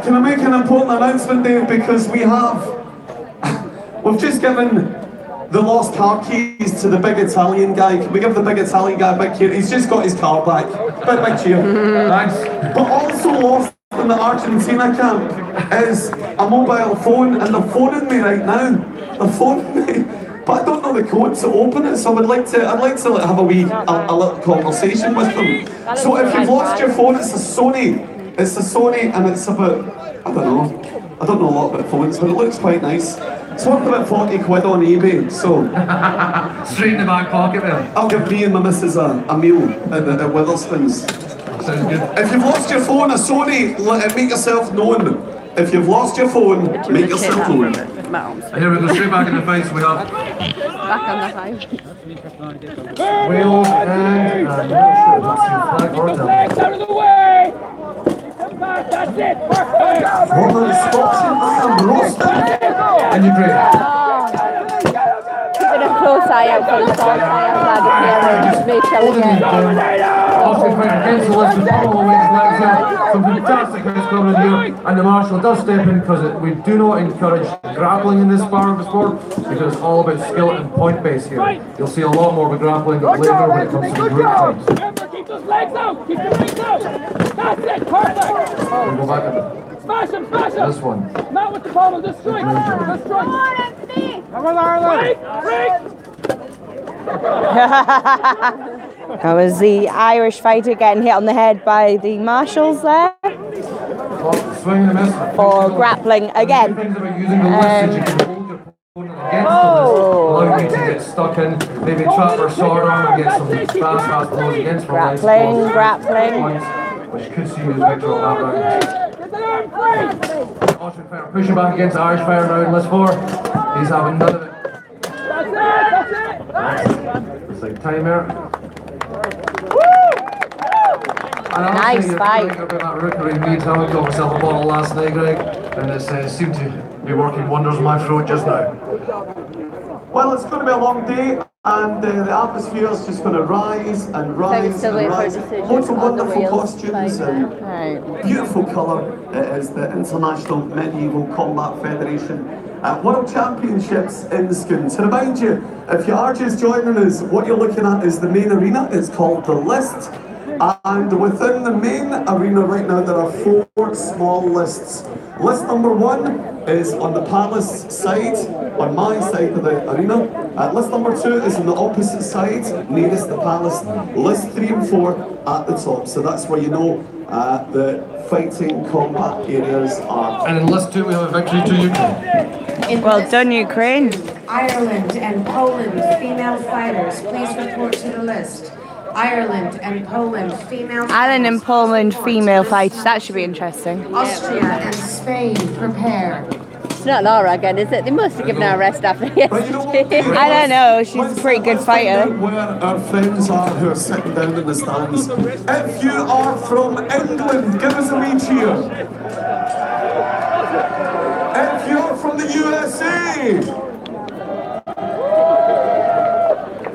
Can I make an important announcement, Dave? Because we've just given the lost car keys to the big Italian guy. Can we give the big Italian guy a big cheer? He's just got his car back. Big cheer. Thanks. But also lost in the Argentina camp is a mobile phone, and they're phoning me right now. They're phoning me. But I don't know the code to open it, so I'd like to have a little conversation with them. So if you've lost your phone, it's a Sony, and it's about, I don't know a lot about phones, but it looks quite nice. It's worth about 40 quid on eBay, so straight in the back pocket there. I'll give me and my missus a meal at Sounds Witherspoon's. good. If you've lost your phone, a Sony, make yourself known. If you've lost your phone, make yourself known. And here we go, straight back in the face. We have Back on the five. Wales and I'm not sure that's the flag or down. Out of the way! That's it! Perfect! Roman Scotland and Roston. And Ukraine. Keeping a close eye out for the side outside the here and make sure we get. Austin fighting against the list with all the legs out. Some fantastic hits coming here, and the marshal does step in because we do not encourage grappling in this part of the sport because it's all about skill and point base here. You'll see a lot more of the grappling later when it comes to the group fights. Remember, keep those legs out! Keep your legs out! That's it! Perfect! We'll go back to Smash him! Smash him! this one. Not with the palm of the strike! The strike! Come on, Ireland! Break! That was the Irish fighter getting hit on the head by the marshals there Swing and a miss. for grappling again. Things about using the list is you can hold your opponent against the list, allowing you to get stuck in, maybe trap or sword arm and get some fast blows against for nice Grappling. points, which could see you as victor on that round. Austrian fighter pushing back against Irish fighter now in list 4. He's having none of it. It's like time here. Nice fight. About that rookery meat, I got myself a bottle last night, Greg, and it seemed to be working wonders in my throat just now. Well, it's going to be a long day, and the atmosphere is just going to rise and rise and rise. Lots of wonderful costumes and beautiful colour. It is the International Medieval Combat Federation World Championships in Skun. To remind you, if you are just joining us, what you're looking at is the main arena. It's called the List. And within the main arena right now, there are 4 small lists. List number 1 is on the palace side, on my side of the arena. List number 2 is on the opposite side, nearest the palace. List 3 and 4 at the top. So that's where you know the fighting combat areas are. And in list 2 we have a victory to Ukraine. Well done, Ukraine. Ireland and Poland female fighters, please report to the list. Ireland and Poland female female fighters. That should be interesting. Austria and Spain, prepare. It's not Laura again, is it? They must have given her a rest after yesterday. I don't know, she's a pretty good fighter. Where our friends are who are sitting down in the stands. If you are from England, give us a wee cheer. If you're from the USA.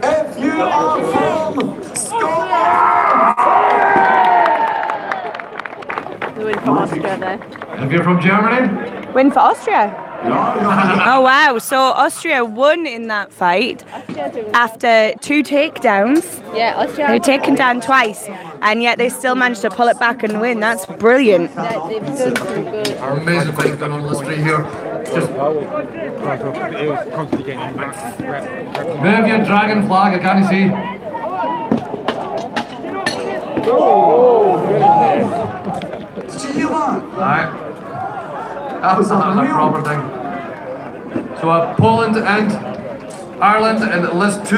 If you are from The win from Austria there. If you're from Germany, Win for Austria. Oh wow, so Austria won in that fight after 2 takedowns. Yeah, Austria. They were taken down twice, and yet they still managed to pull it back and win. That's brilliant. They've done some good. our amazing fight going on list 3 here. Just move your dragon flag, I can't see. Did you hear that? Alright. That was a proper thing. So Poland and Ireland in list 2.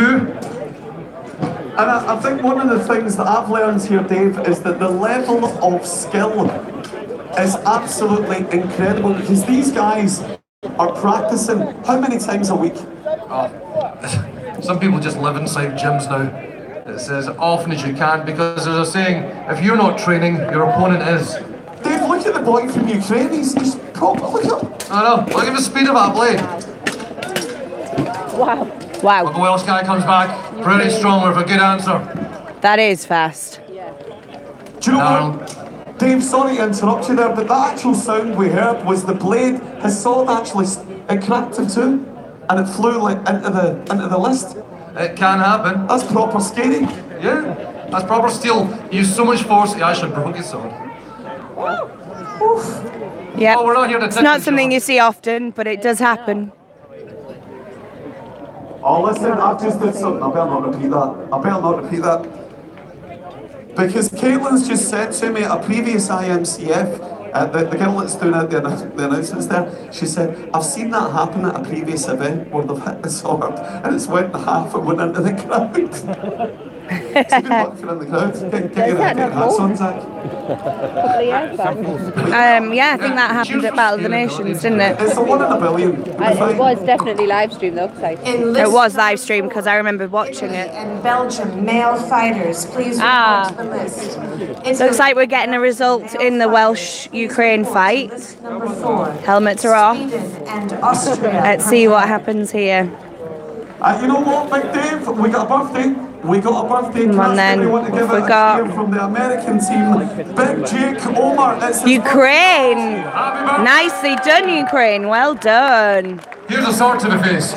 And I think one of the things that I've learned here, Dave, is that the level of skill is absolutely incredible because these guys are practicing how many times a week? Oh, some people just live inside gyms now. It's as often as you can, because there's a saying, if you're not training, your opponent is. Dave, look at the boy from Ukraine. He's proper. Look at him. I know, look at the speed of that blade. Wow. The Wow. Welsh guy comes back pretty strong with a good answer. That is fast. Do you know what? Dave, sorry to interrupt you there, but the actual sound we heard was the blade, his sword actually, it cracked in two, and it flew like into the list. It can happen. That's proper scary. Yeah, that's proper steel. Use so much force, he actually broke his sword. Yeah. Oh, we're not here to It's not something you see often, but it does happen. Oh, listen, I've just did something. I better not repeat that. Because Caitlin's just said to me at a previous IMCF, the girl that's doing the announcements there, she said, I've seen that happen at a previous event where they've hit the sword and it's went in half and went into the crowd. So good luck if you're in the crowd. Get your hats on, Zach. Yeah, I think that happened at Battle of the Nations, didn't it? It's a 1 in a billion. It was definitely live streamed though, It was live streamed because I remember watching it. And Belgium male fighters, please report to the list. Looks like we're getting a result in the Welsh-Ukraine fight. Number 4. Helmets are off. Sweden and Austria. Let's see what happens here. You know what, Big Dave? We got a birthday. Come on then. We want to give What it we a got? cheer from the American team. Big Jake Omar. It's his Ukraine! Nicely done, Ukraine. Well done. Here's a sword to the face.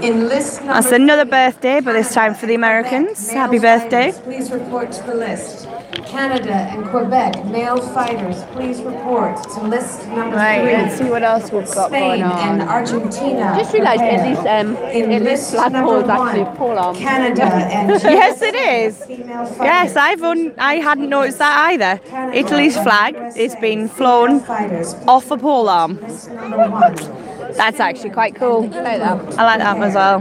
In list number That's another birthday, but this time for the Americans. Male Happy birthday. fighters, please report to the list. Canada and Quebec male fighters, please report to list number 3. Right, let's see what else we've got Spain going on. and Argentina. Just realised prepare. at least flagpole is actually a pole arm. Canada and Yes, it is. female Yes, fighters. I hadn't noticed that either. Italy's flag is being flown Fighters, off a pole arm. list number 1. That's actually quite cool. I like that. I like that as well.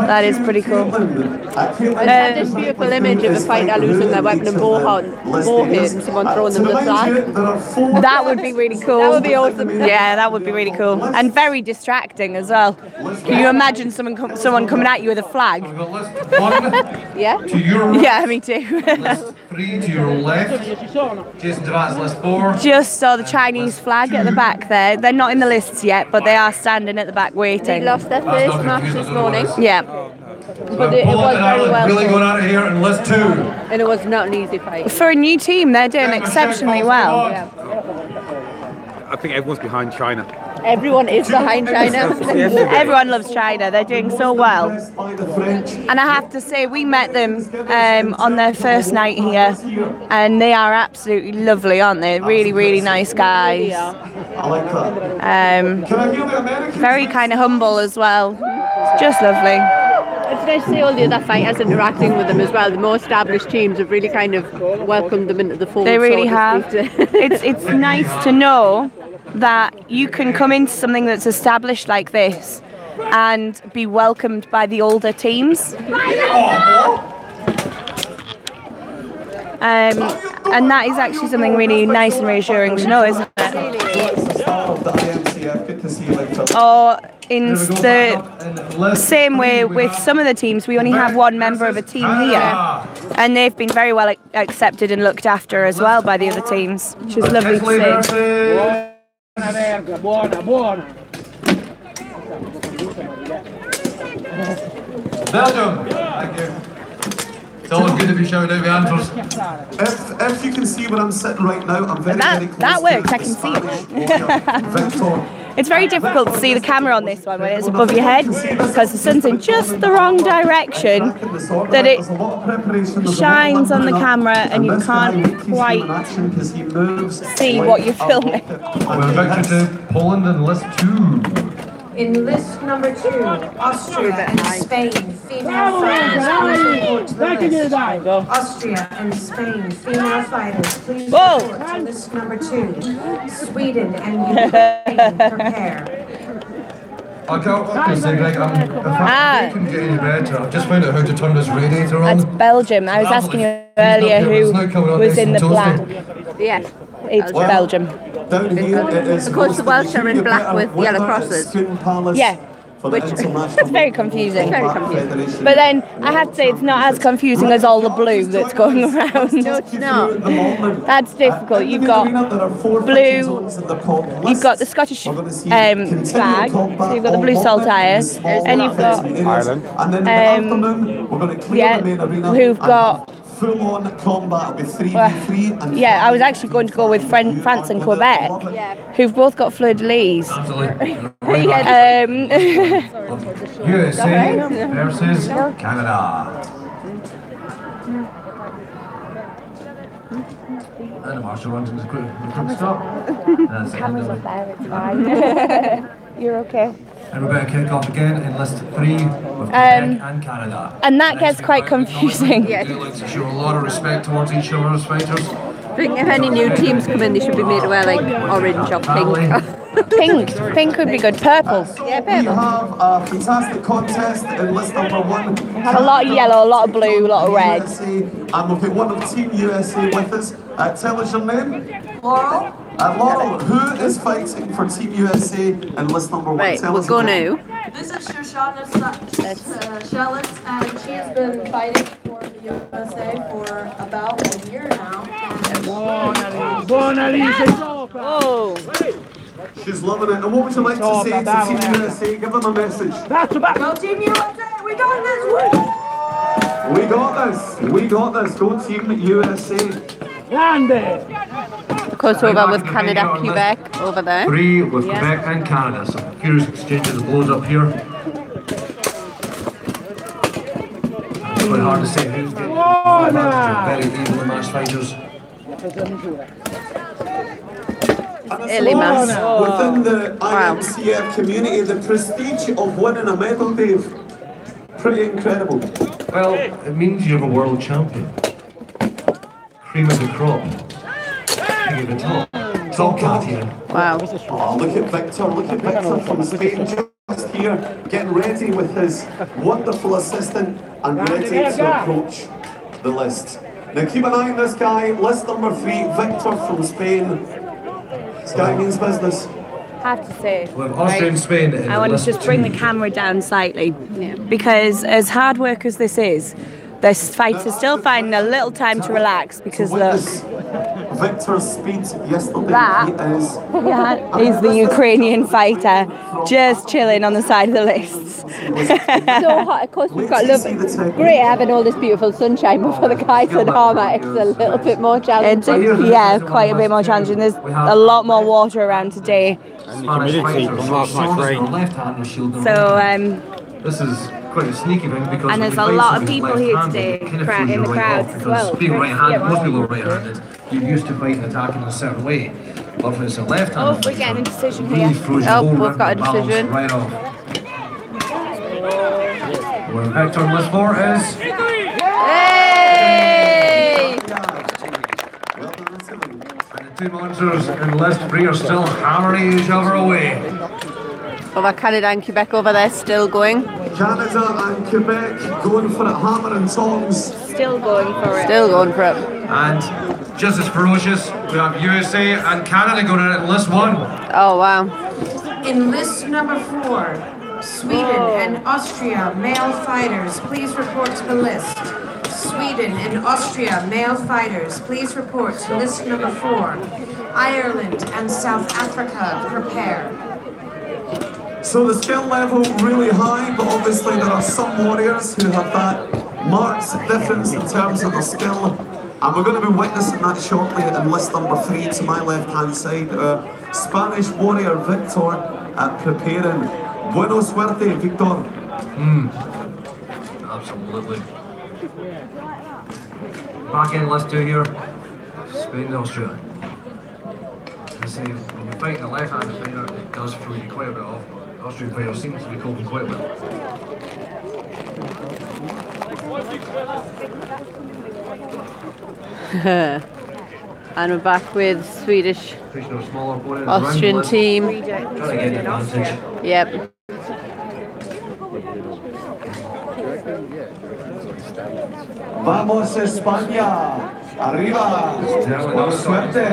That is pretty cool. I had this beautiful image of a fighter losing their weapon and bowhead and someone throwing them the flag. That would be really cool. That would be awesome. Yeah, that would be really cool. And very distracting as well. Can you imagine someone coming at you with a flag? We've got list 1 Yeah? to your right, Yeah, me too. list 3 to your left. Jason Devat's list 4. Just saw the Chinese flag at the back there. They're not in the lists yet, but they are standing at the back They waiting. lost their first match this morning, Yeah. but it was very well Really fought. going at it here in list 2. And it was not an easy fight. For a new team, they're doing exceptionally well. Yeah. I think everyone's behind China. Everyone is behind China. Everyone loves China. They're doing so well. And I have to say, we met them on their first night here, and they are absolutely lovely, aren't they? Really, really nice guys. I like that. Can I hear the Americans? Very kind of humble as well. Just lovely. It's nice to see all the other fighters interacting with them as well. The more established teams have really kind of welcomed them into the fold. They really so to have. speak. It's nice to know that you can come into something that's established like this and be welcomed by the older teams. And that is actually something really nice and reassuring to know, isn't it? Or in the same way with some of the teams, we only have one member of a team here, and they've been very well accepted and looked after as well by the other teams, which is lovely to see. Belgium. Thank you. It's always good to be shouted out the answers. If you can see where I'm sitting right now, I'm very, very close. That worked, to I can see it. Victor. It's very difficult to see the camera on this one when it's above your head because the sun's in just the wrong direction that it shines on the camera and you can't quite see what you're filming. We're Victor to Poland in list 2. In list number 2, Austria and Spain female fighters, please report to the list. Austria and Spain female fighters, please report to list number 2. Sweden and Ukraine, prepare. I can't say, Greg, if I couldn't get any better, I've just found out how to turn this radiator on. That's Belgium. I was asking you earlier who was in the black. Yes. It's Belgium. Down here it is Of course, the Welsh are in black with yellow crosses. Yeah. for the International It's very confusing. Combat Federation. But then I have to say it's not as confusing as all the blue that's going around. No, it's not. That's difficult. You've got blue, you've got the Scottish flag, so you've got the blue saltires, and you've got Ireland. And then in the afternoon, we're going to clear the main arena. who've got full-on combat with 3v3. And I was actually going to go with France and Quebec, who've both got fleur-de-lis. Absolutely. USA versus Canada. And the marshal runs into the quick stop. That's it. You're okay. And we're going to kick off again in list 3 with Quebec and Canada. And that gets quite confusing. They like to show a lot of respect towards each other's fighters. I think if any new teams come in, they should be made to wear like orange or pink. Pink would be good. Purple. Yeah, we have a fantastic contest in list number 1. We have a lot of yellow, a lot of blue, a lot of red. USA, and we've got one of Team USA with us. Tell us your name. Laurel? Laurel, who is fighting for Team USA in list number 1? Right, Tell we'll us go your name. now. This is Shoshana Shellis, and she has been fighting for the USA for about a year now. Oh. She's loving it. And what would you like to say to Team USA? Give them a message. Go Team USA! We got this! We got this. We got this. Go Team USA. Crossover with Canada, Quebec over there. 3 with Quebec and Canada. So furious exchanges of blows up here. It's quite hard to say who's getting very evenly matched fighters. Within the IMCF community, the prestige of winning a medal, Dave, pretty incredible. Well, it means you're a world champion. Cream of the crop. King of the top. It's all Cartier. Wow. Oh, look at Victor from Spain just here, getting ready with his wonderful assistant and ready to approach the list. Now keep an eye on this guy, list number 3, Victor from Spain. This guy means business. Have to say, We have Austria and Spain in I want to list just bring the 2. camera down slightly, because as hard work as this is, this fighters still finding a little time to relax, because look, Victor's speed yesterday. that is the Ukrainian fighter just chilling on the side of the list. So hot, of course we've got a little bit great having all this beautiful sunshine, but for the guys in armour it's a little bit more challenging. Yeah, quite a bit more challenging. There's a lot more water around today. And the humidity from last night's rain. So, this is quite a sneaky thing because and there's a lot of people here today in the crowd as well. Being right-handed, most people are right-handed. You're used to fighting and attacking in a certain way. But if it's a left-handed, we're getting a decision really here. throws your whole we've got a balance decision. right off. Where Victor on list 4 is... Hey! And the two monsters in list 3 are still hammering each other away. Over Canada and Quebec over there, still going. Canada and Quebec going for it, hammer and tongs. Still going for it. Still going for it. And just as ferocious, we have USA and Canada going at it in list 1. Oh wow. In list number 4, Sweden and Austria male fighters, please report to the list. Sweden and Austria male fighters, please report to list number 4. Ireland and South Africa, prepare. So the skill level really high, but obviously there are some warriors who have that marked difference in terms of their skill. And we're going to be witnessing that shortly in list number 3 to my left-hand side. Spanish warrior Victor preparing. Buena suerte, Victor. Absolutely. Back in list 2 here. Spain and Austria. Let's see, when you're fighting a left-handed fighter, it does throw you quite a bit off. The Austrian fighter seems to be coping quite well. And we're back with Swedish Smaller opponents Austrian team. trying to get an advantage. Yep. Vamos España. Arriba. Buena suerte.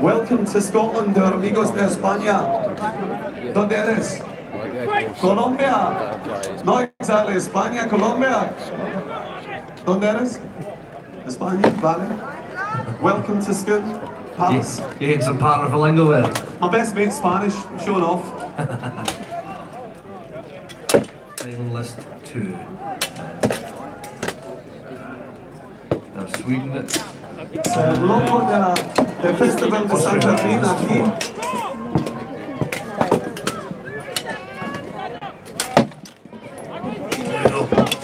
Welcome to Scotland, our amigos de España. ¿Dónde eres? Colombia. Not exactly España, Colombia. ¿Dónde eres? España, vale. Welcome to school, Palace. You hit some partner for lingo there. My best mate's Spanish, showing off. List 2. Now Sweden. Logo del Festival de Santa Cruz aquí.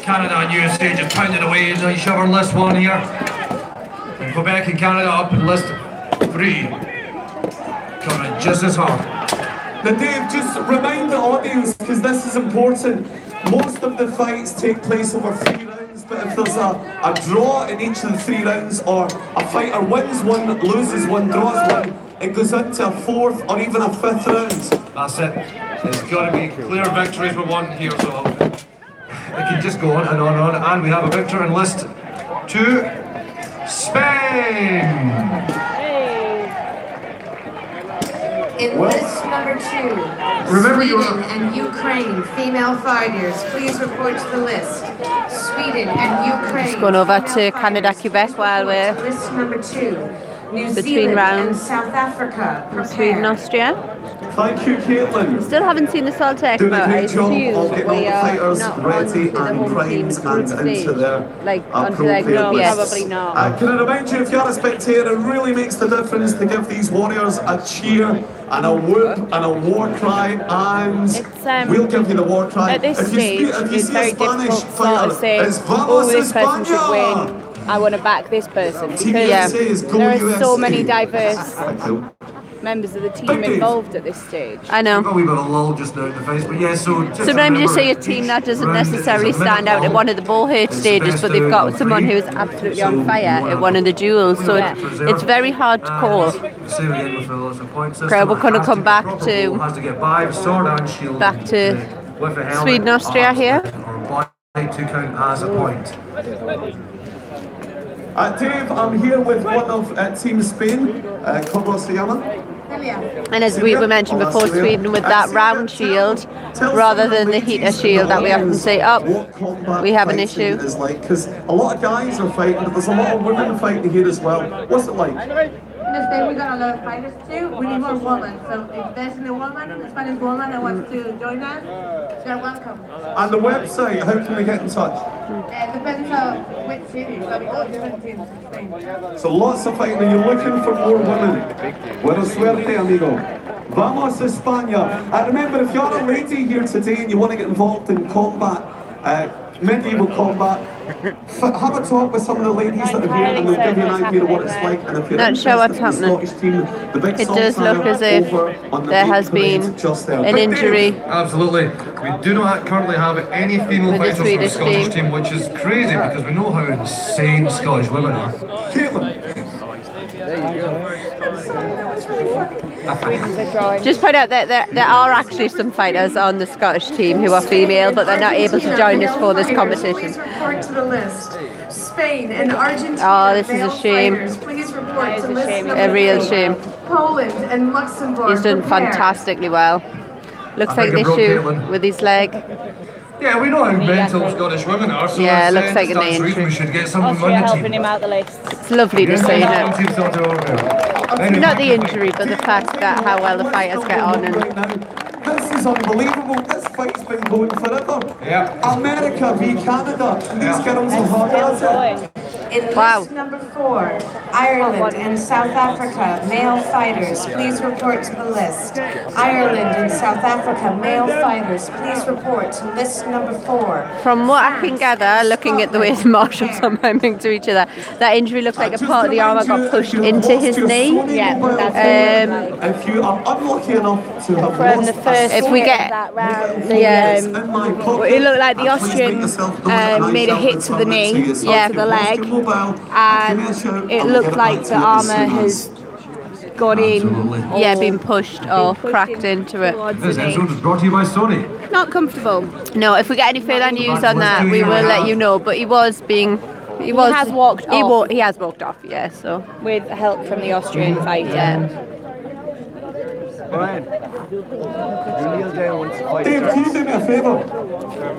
Canada and USA just pounding away. You should have our list 1 here. And Quebec and Canada up in list 3. Coming just as hard. Now Dave, just remind the audience, because this is important, most of the fights take place over 3 rounds, but if there's a draw in each of the 3 rounds, or a fighter wins 1, loses 1, draws 1, it goes into a 4th or even a 5th round. That's it. There's got to be clear victories we want here, so we can just go on and on and on. And we have a victor in list 2, Spain! In list number 2, Sweden and Ukraine female fighters, please report to the list. Sweden and Ukraine. Just going over to Canada, Quebec while we're list number 2. New between Zealand rounds. and South Africa. Prepare. Sweden, Austria. Thank you, Caitlin. Still haven't seen the Salt Expo. Doing a I great job assume of getting all we the are fighters not ready on to the and home primed team's group and stage. into their Like onto their appropriate group, lists. probably not. Can I remind you, if you're a spectator, it really makes the difference to give these warriors a cheer and a whoop and a war cry, and we'll give you the war cry. At this if stage, if you it's see very a Spanish difficult to sort fighter, of say, it's oh, Vamos this person should España! win. I want to back this person, because USA is Go there are USA. so many diverse members of the team involved at this stage. I know. We've got a wee bit of lull just now in the face, but yeah, so just Sometimes you remember see a team that doesn't each round necessarily is a minute stand out at long. one of the ball-hurt It's stages, best but they've out got of someone 3. who's absolutely So on fire we at one of the duels. So Yeah. it's very hard to call. Same again with the point system. Okay, we're gonna It has come to back get proper to- ball, has to get by sword and shield back to with a helmet, Sweden, Austria arms, here. or by to count as a point. Dave, I'm here with one of Team Spain, ¿Cómo se llama? And as we mentioned before, Sweden with that round shield rather than the heater shield that we often say, oh, we have an issue. Because a lot of guys are fighting, but there's a lot of women fighting here as well. What's it like? In Spain, we got a lot of fighters too. We need more women. So if there's a woman, a Spanish woman that wants to join us, you're welcome. And the website, how can we get in touch? It depends on which city. So we go different teams in Spain. So lots of fighting, and you're looking for more women. Buena suerte, amigo. Vamos España. Remember, if you're a lady here today and you want to get involved in combat, medieval combat, have a talk with some of the ladies that are here and they'll give you an idea of what it's like. And if you're Not sure what's interested in the happening. Scottish team, the big It does look as if there has been an injury. Absolutely. We do not currently have any female With the fighters from the Swedish Scottish team. team, which is crazy because we know how insane Scottish women are. Caitlin, Just point out that there are actually some fighters on the Scottish team who are female, but they're not able to join us for this competition. Please report to the list. Spain and Argentina. Oh, this is a male shame. fighters, please report to list number A real 3. shame. Poland and Luxembourg. He's done prepare. fantastically well. Looks I like think the I broke shoe Caitlin. with his leg. Yeah, we know how mental Scottish women are, so Yeah, that's, looks like an that's the reason we should get someone Austria on the helping team. him out the list. It's lovely to see Yeah, it. team's not doing well. Anyway, Not the injury, but the fact that how well the fighters get on. And right now. This is unbelievable. This fight's been going forever. Yeah. America v Canada. These Yeah. girls are hard as it. In Wow. list number 4, Ireland and South Africa, male fighters, please report to the list. Ireland and South Africa, male fighters, please report to list number 4. from what I can gather, looking at the way the marshals are miming to each other, that injury looked like a part of the armour got pushed into his knee. Yeah, that's If you are unlucky enough to have from lost the first If we get- that round, Yeah. in my pocket, it looked like the and please Austrian make yourself known at made a myself hit in to the 12 knee, minutes, so you yeah, can to the post leg, your mobile, and give me a shout, it I'll looked get like back to the you as armour soon has as. gone in. Absolutely. Yeah, been pushed or cracked into it. towards This the knee. episode is brought to you by Sony. Not comfortable. No, if we get any further news on that, we will let you know. But he was being, he has walked off. He has walked off. Yeah, so With help from the Austrian fighter. yeah. Dave, can you do me a favour?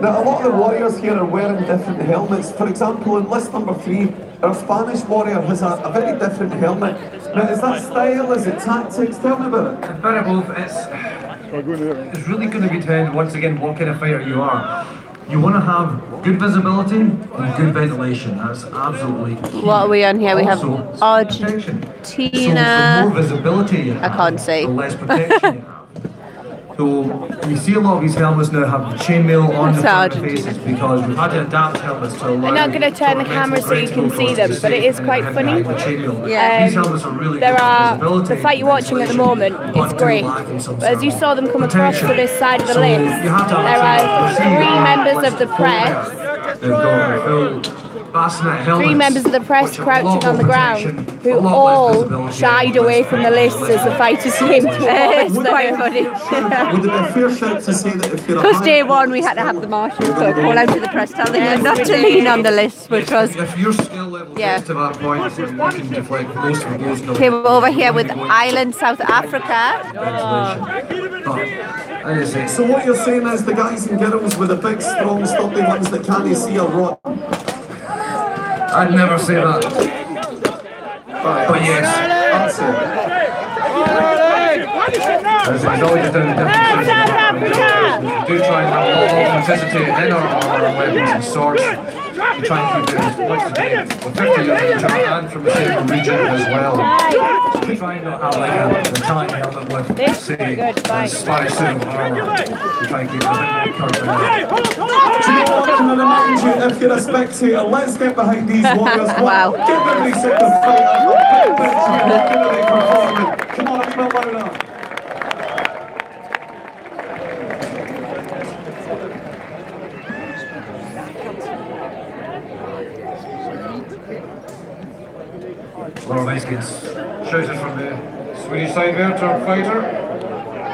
Now, a lot of the warriors here are wearing different helmets. For example, in list number 3, our Spanish warrior has a very different helmet. Now, is that style? Is it tactics? Tell me about it. A bit of both. It's really going to depend, once again, what kind of fighter you are. You want to have good visibility and good ventilation. That's absolutely key. What are we on here? We have Also, Argentina. So the more visibility you have, I can't see. the less protection you have. So you see a lot of these helmets now have the chainmail on the front of the faces because we've had to adapt helmets to allow. I'm not going to turn the camera so you can see them, but it is quite funny. Yeah. These helmets are really There good for are visibility, the fight you're watching at the moment is great, but as you saw them come across to this side of the list, there are 3 members of the press. They've got full bassinet helmets, 3 members of the press which have a lot crouching on the more ground protection, who a lot less all visibility, shied away from the list as the fighters came towards It's them. quite funny. Would it be a fair shout to say that if you're a Because day high- one we had to have the marshals go call out to the press telling them not to lean on the list, which was... If your skill level Yeah. gets to that point, then you can deflect most of those numbers. Okay, we're over here with Ireland, South Africa. So what you're saying is the guys and girls with the big, strong, sturdy ones that can't see are rotten. I'd never say that. But yes. That's it. It's always just doing different things. We do try and have a lot of authenticity in our armour and weapons and swords. We try and keep it as much as we can. We're 50 years of each other and from the same region as well. We try and not have like a metallic helmet with, say, a Spanish suit of armour. We try and keep it a bit more curved. Do you know what? Can I remind you, if you're a spectator, let's get behind these warriors. Wow. Give everybody set the fight up. Come on, come on, louder. Laura Weiss gets shouted from the Swedish side there to our fighter.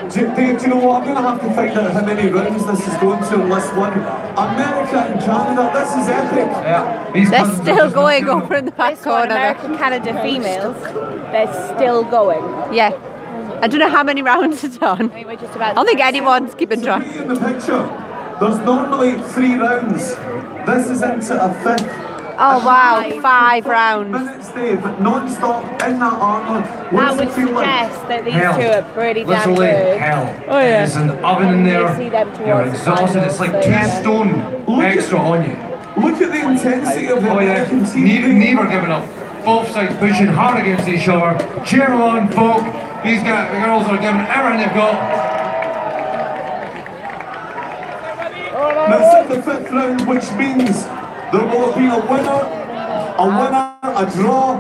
Dave, do you know what? I'm going to have to find out how many rounds this is going to in list 1. America and Canada, this is epic. Yeah, They're still going over in the back This one, corner. American Canada females, they're still going. Yeah. I don't know how many rounds it's on. I think we're just about I don't think anyone's keeping track. In the picture, there's normally 3 rounds. This is into a 5th. Oh wow, 5 rounds. Minutes, Dave, non-stop in that armour. That What does would it feel like? suggest that these hell. two are pretty damn Literally good. hell. Oh, yeah. There's an oven in there. You see them You're towards the exhausted. finals, It's like so 2 yeah. stone extra on you. Look at the intensity of the Oh yeah, American team. neither giving up. Both sides pushing hard against each other. Cheer them on, folk. These guys, the girls are giving everything they've got. Now it's in the 5th round, which means there will have been a winner, a draw.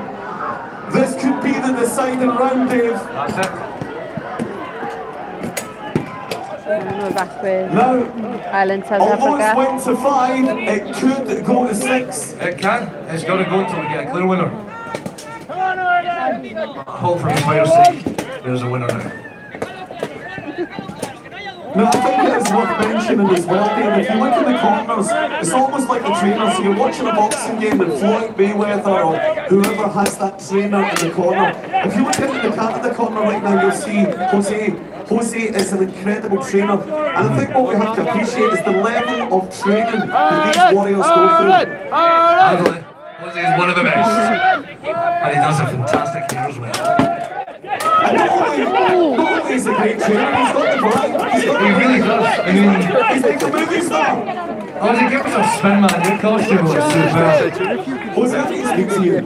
This could be the deciding round, Dave. That's it. We're back with Now, Ireland, South although it's Africa. went to 5, it could go to 6. It can. It's got to go until we get a clear winner. Hope for the fighter's sake, there's a winner now. Now, I think it is worth mentioning as well, Dave, if you look in the corners, it's almost like a trainer, so you're watching a boxing game and Floyd Mayweather or whoever has that trainer in the corner. If you look into the Canada corner right now, you'll see Jose. Jose is an incredible trainer, and I think what we have to appreciate is the level of training that these warriors go through. Absolutely. Jose is one of the best. And he does a fantastic hair as well. And not only is he a great trainer, he's got the drive. He really does. I mean, He's like a movie star. Jose, give us a spin, man. Your costume was superb. Jose, I need to speak to you.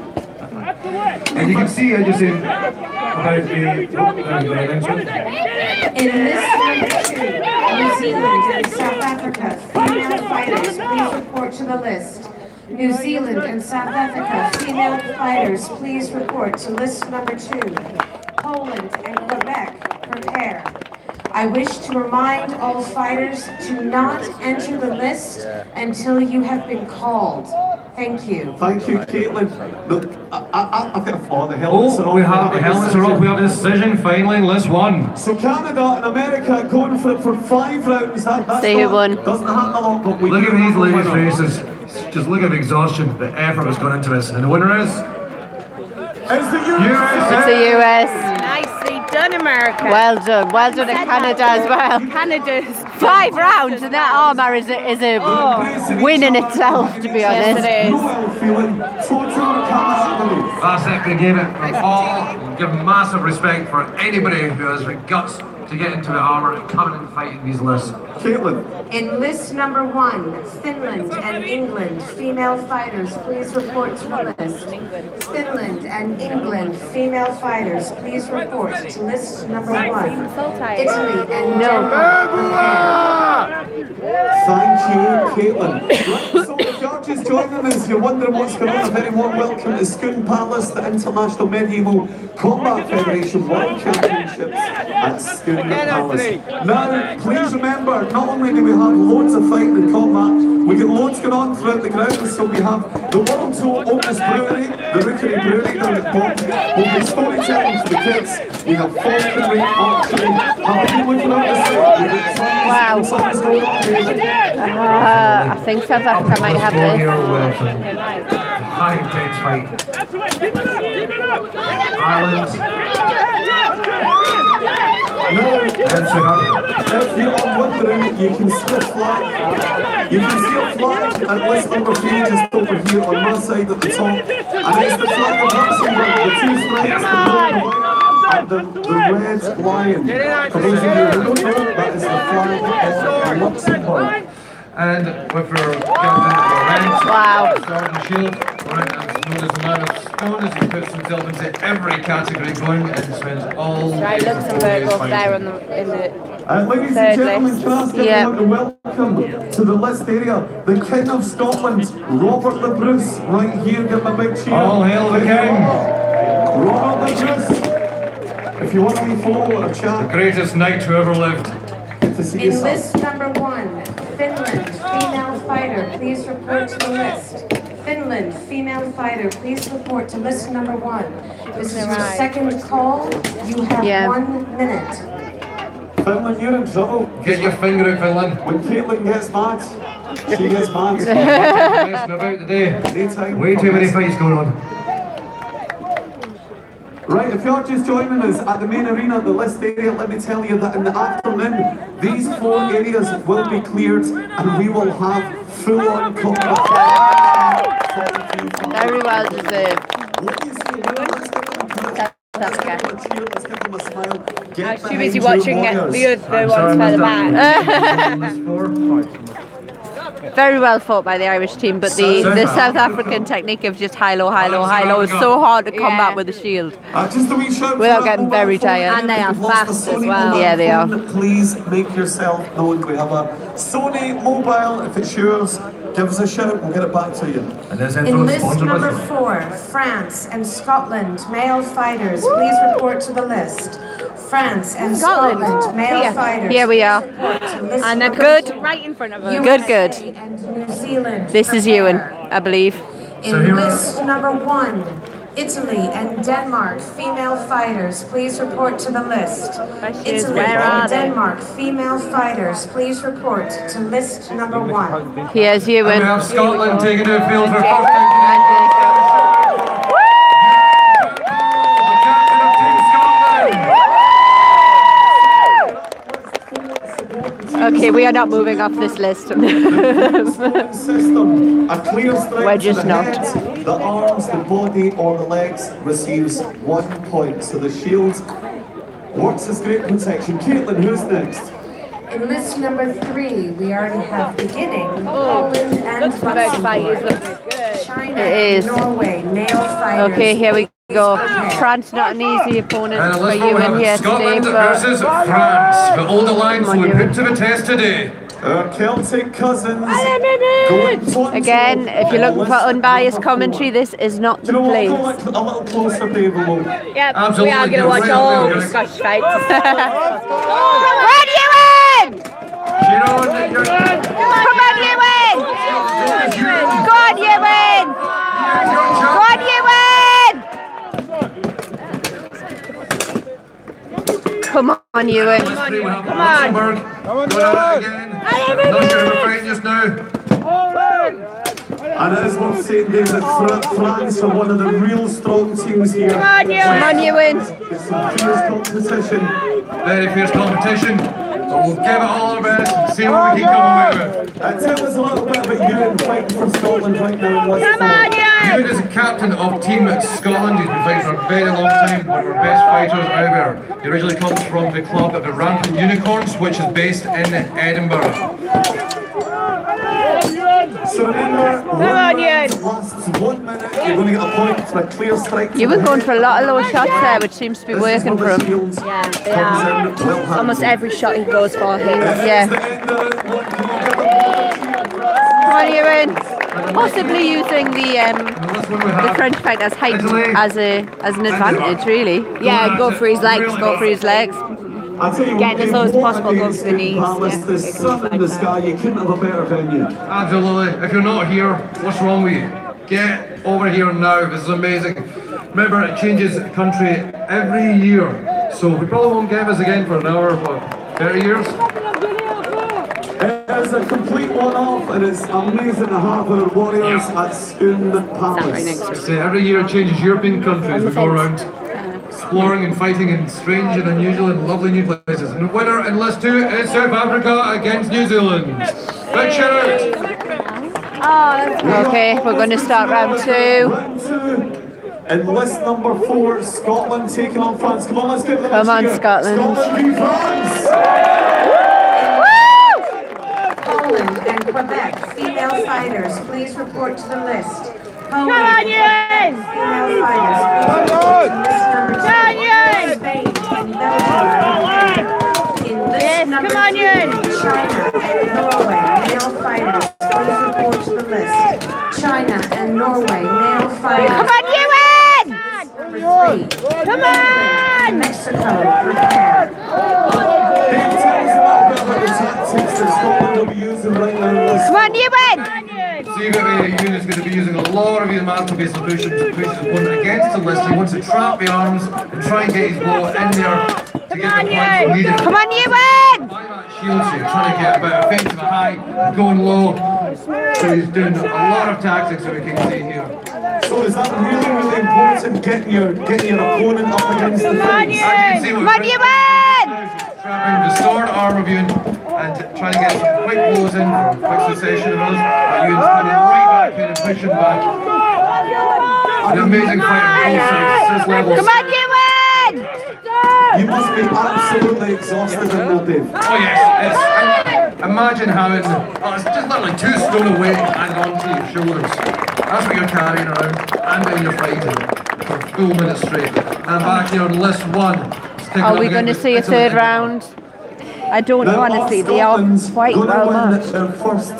And you can see, I just said, about the announcement. In list number 2, New Zealand and South Africa, female fighters, please report to the list. New Zealand and South Africa, female fighters, please report to list number 2. Poland and Quebec, prepare. I wish to remind all fighters to not enter the list until you have been called. Thank you. Thank you, Caitlin. Look, I've got the helmets are Oh, up. we have the helmets are up. We have a decision finally in list 1. So Canada and America going for it for 5 rounds. That's See who won. Doesn't happen a lot, but we Look do at these have a ladies' winner. faces. Just look at the exhaustion, the effort that's gone into this. And the winner is It's the It's the US. Nicely done. done, America. Well done to Canada as well. Canada's 5 rounds and that armour is a win in itself, to be honest. Yes, it is. That's it, they gave it all. Give massive respect for anybody who has the guts to get into the armour and come in and fight in these lists. Caitlin. In list number 1, Finland and England, female fighters, please report to the list. Finland and England, female fighters, please report to list number 1. Italy and Denmark. Thank you, Caitlin. So if you're just joining us, you're wondering what's going on, a very warm welcome to Scone Palace, the International Medieval Combat Federation World Championships at Scone Palace. Now, please remember, not only do we have loads of fighting and combat, we get loads going on throughout the ground. So we have the world's oldest brewery, the Rookery Brewery down at Bond. We'll be storytelling for the kids. We have falconry, archery, have you looking out the street? Wow. I think South Africa might have this. High intense fight. Ireland. Now, if you're wondering, you can see a flag. You can see a flag at list number 3 just over here on my side at the top. And it's the flag of Luxembourg, the 2 stripes, the blue and the red lion. For those of you who don't know, that is the flag of Luxembourg. And if we're getting into the ranks, Wow. Sword and Shield, right, as known as the man of stone, as he puts himself into every category going and spends all Right, day Luxembourg up there in the ladies and third gentlemen, list. can I ask everyone to welcome to the list area the King of Scotland, Robert the Bruce, right here. Give him a big cheer. All hail the King! Robert the Bruce. If you want to follow or The chat, greatest knight who ever lived. to see In yourself. list number 1, Finland, female fighter, please report to the list. Finland, female fighter, please report to list number 1. This is your second call. You have 1 minute. Finland, you're in trouble. Get your finger out, Finland. When Caitlin gets mad, she gets mad. Messing about today. Daytime Way too many fights going on. Right, if you're just joining us at the main arena, the list area, let me tell you that in the afternoon, these 4 areas will be cleared and we will have full-on combat. Very well deserved. Let's give them a smile. I was too busy watching the other ones further back. Very well fought by the Irish team, but the South African technique of just high-low, high-low, high-low is so hard to combat with the shield Just a wee shout without getting very tired. And they are fast as well. Yeah, they are. Please make yourself known. We have a Sony mobile. If it's yours, give us a shout. We'll get it back to you. And this In list number 4, France and Scotland, male fighters, please report to the list. France and Scotland, male fighters. Here we are. And they're Good. right in front of us. Good. And New Zealand. This is Ewan, I believe. In list number 1, Italy and Denmark, female fighters, please report to the list. Italy where are and they? Denmark, female fighters, please report to list number 1. Here's And we Ewan. have Scotland taking the field for first time. The captain of Team Scotland. Okay, we are not moving off this list. System. A clear strike We're to just the not. head, the arms, the body, or the legs receives 1 point. So the shield works as great protection. Caitlin, who's next? In list number 3, we already have beginning, Poland and Luxembourg's fight is Luxembourg. looking good. China It is. and Norway, male fighters. Okay, here we go. France, not an easy opponent And for let's go, we Ewan here have today, Scotland but versus France. The old alliance will be put to the test today. Celtic cousins. Going toe-to-toe again, if you're looking for on list unbiased number commentary, 4. this is not Do the you know what? place. Go a little closer, David. Yeah, we Absolutely, are going to you're watch right, all you're the right. Scottish fights. Run, Ewan! Come Come on, Ewan! Go on, Ewan! Go on, Ewan! Come on, Ewan. Come on. Going at it again. Not sure if we're fighting just now. And it is worth saying, Dave, that France are one of the real strong teams here. Come on, you win. It's some fierce competition. Very fierce competition. But we'll give it all our best and see what we can come away with. Tell us a little bit about Ewan fighting for Scotland right now. Come on, you. Ewan is a captain of Team Scotland. He's been fighting for a very long time. One of our best fighters out there. He originally comes from the club of the Rampant Unicorns, which is based in Edinburgh. So remember, lasts 1 minute. You're going to get a point for a clear strike. You were going for a lot of low shots there, which seems to be working for him. Yeah, they are. Almost every shot he goes for hits. Yeah. Come on, Ewan. Possibly using the French fighter's height as an advantage, really. Yeah, go for his legs. Go for his legs. Getting as low as possible, go for the knees. The sun in the sky, you couldn't have a better venue. Absolutely. If you're not here, what's wrong with you? Get over here now. This is amazing. Remember, it changes country every year. So we probably won't get this again for another, what, 30 years? It is a complete one-off, and it's amazing to have our warriors at Spoon Palace. Every year it changes European countries. We go around exploring and fighting in strange and unusual and lovely new places. And the winner in list 2 is South Africa against New Zealand. Big shout out! Okay, we're going to start round 2. Round 2. In list number 4, Scotland taking on France. Come on, let's get them. Come on, Scotland. Scotland v France. Poland and Quebec female fighters, please report to the list. Come on, Ewan! Female fighters, please report to list number 2. Spain and Belgium. In list number 2, China and Norway, male fighters, please report to the list. China and Norway, male fighters. Come on, Ewan! Number 3. Come on! Mexico, prepare. Dave, tell us a little bit about the tactics that Scotland will be using right now in this. Come on, Ewan! See that Ewan is going to be using a lot of his mantle-based solutions to push his opponent against the list. He wants to trap the arms and try and get his blow in there to get the points needed. Come on, Ewan! Shields here, trying to get a bit of fence to the high, going low. So he's doing a lot of tactics that we can see here. So is that really, really important, getting your opponent up against the fence? Come on, Ewan! Trapping the sword arm of Ewan and trying to get some quick blows in for a quick succession of those. Ewan's coming right back in and pushing back. An amazing fighter at all success levels. Come on, Ewan! You must be absolutely exhausted in that, Dave. Oh yes, imagine having, it's just literally 2 stone of weight hang onto your shoulders. That's what you're carrying around, and then you're fighting for a full minute straight. And back here on list 1. Are we going to see a third round? I don't know, honestly. They are quite well matched.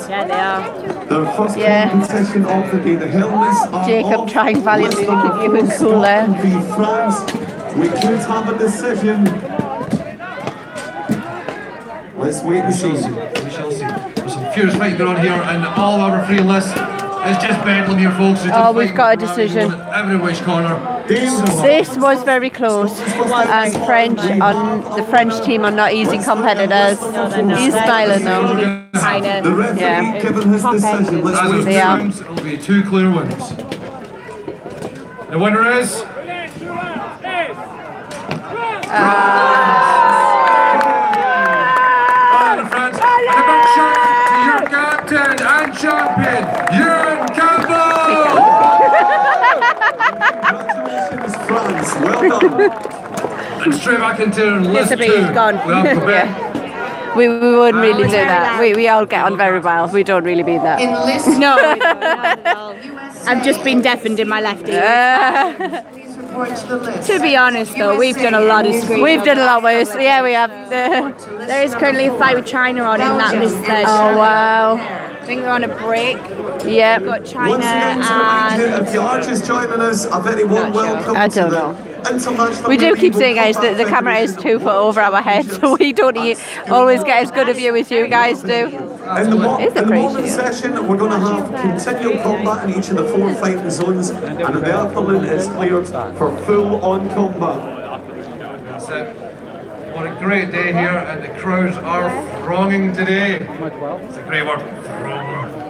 Yeah, they are. Their first competition of the day. The helmets are Jacob off. trying valiantly to keep you in cool there. Scotland v France. We could have a decision. Let's wait and see. We shall see. There's some furious fighting going on here, and all of our free lists is just bedlam here, folks. Oh, we've got a decision. Every which corner. This was very close, and the French team are not easy competitors. He's smiling though. The referee given his decision. Let's wait. They are. It'll be 2 clear wins. The winner is France. And a big shout to your captain and champion, Ewan Campbell! Congratulations, France. Well done. And straight back into list 2. Gone. We have Quebec. We wouldn't really do that. We all get on very well. We don't really mean that. In list No, not at all. I've just been deafened in my left ear. please report to the list. To be honest, though, we've done a lot of screening. We've done a lot worse. Yeah, we have. There is currently a fight with China on in that list. Oh wow. I think they're on a break. Yeah. We've got China Once again, and... if you are just joining us, a very warm welcome I to don't the know. International We do keep Medieval saying, guys, Combat that the camera is Federation. 2 foot over our heads, so we don't always get as good a view as you guys do. In the, It's in the morning appreciated. session, we're going to have continual combat in each of the 4 fighting zones, and in the afternoon it's cleared for full-on combat. That's it. What a great day here, and the crowds are thronging today. It's a great word, thronging.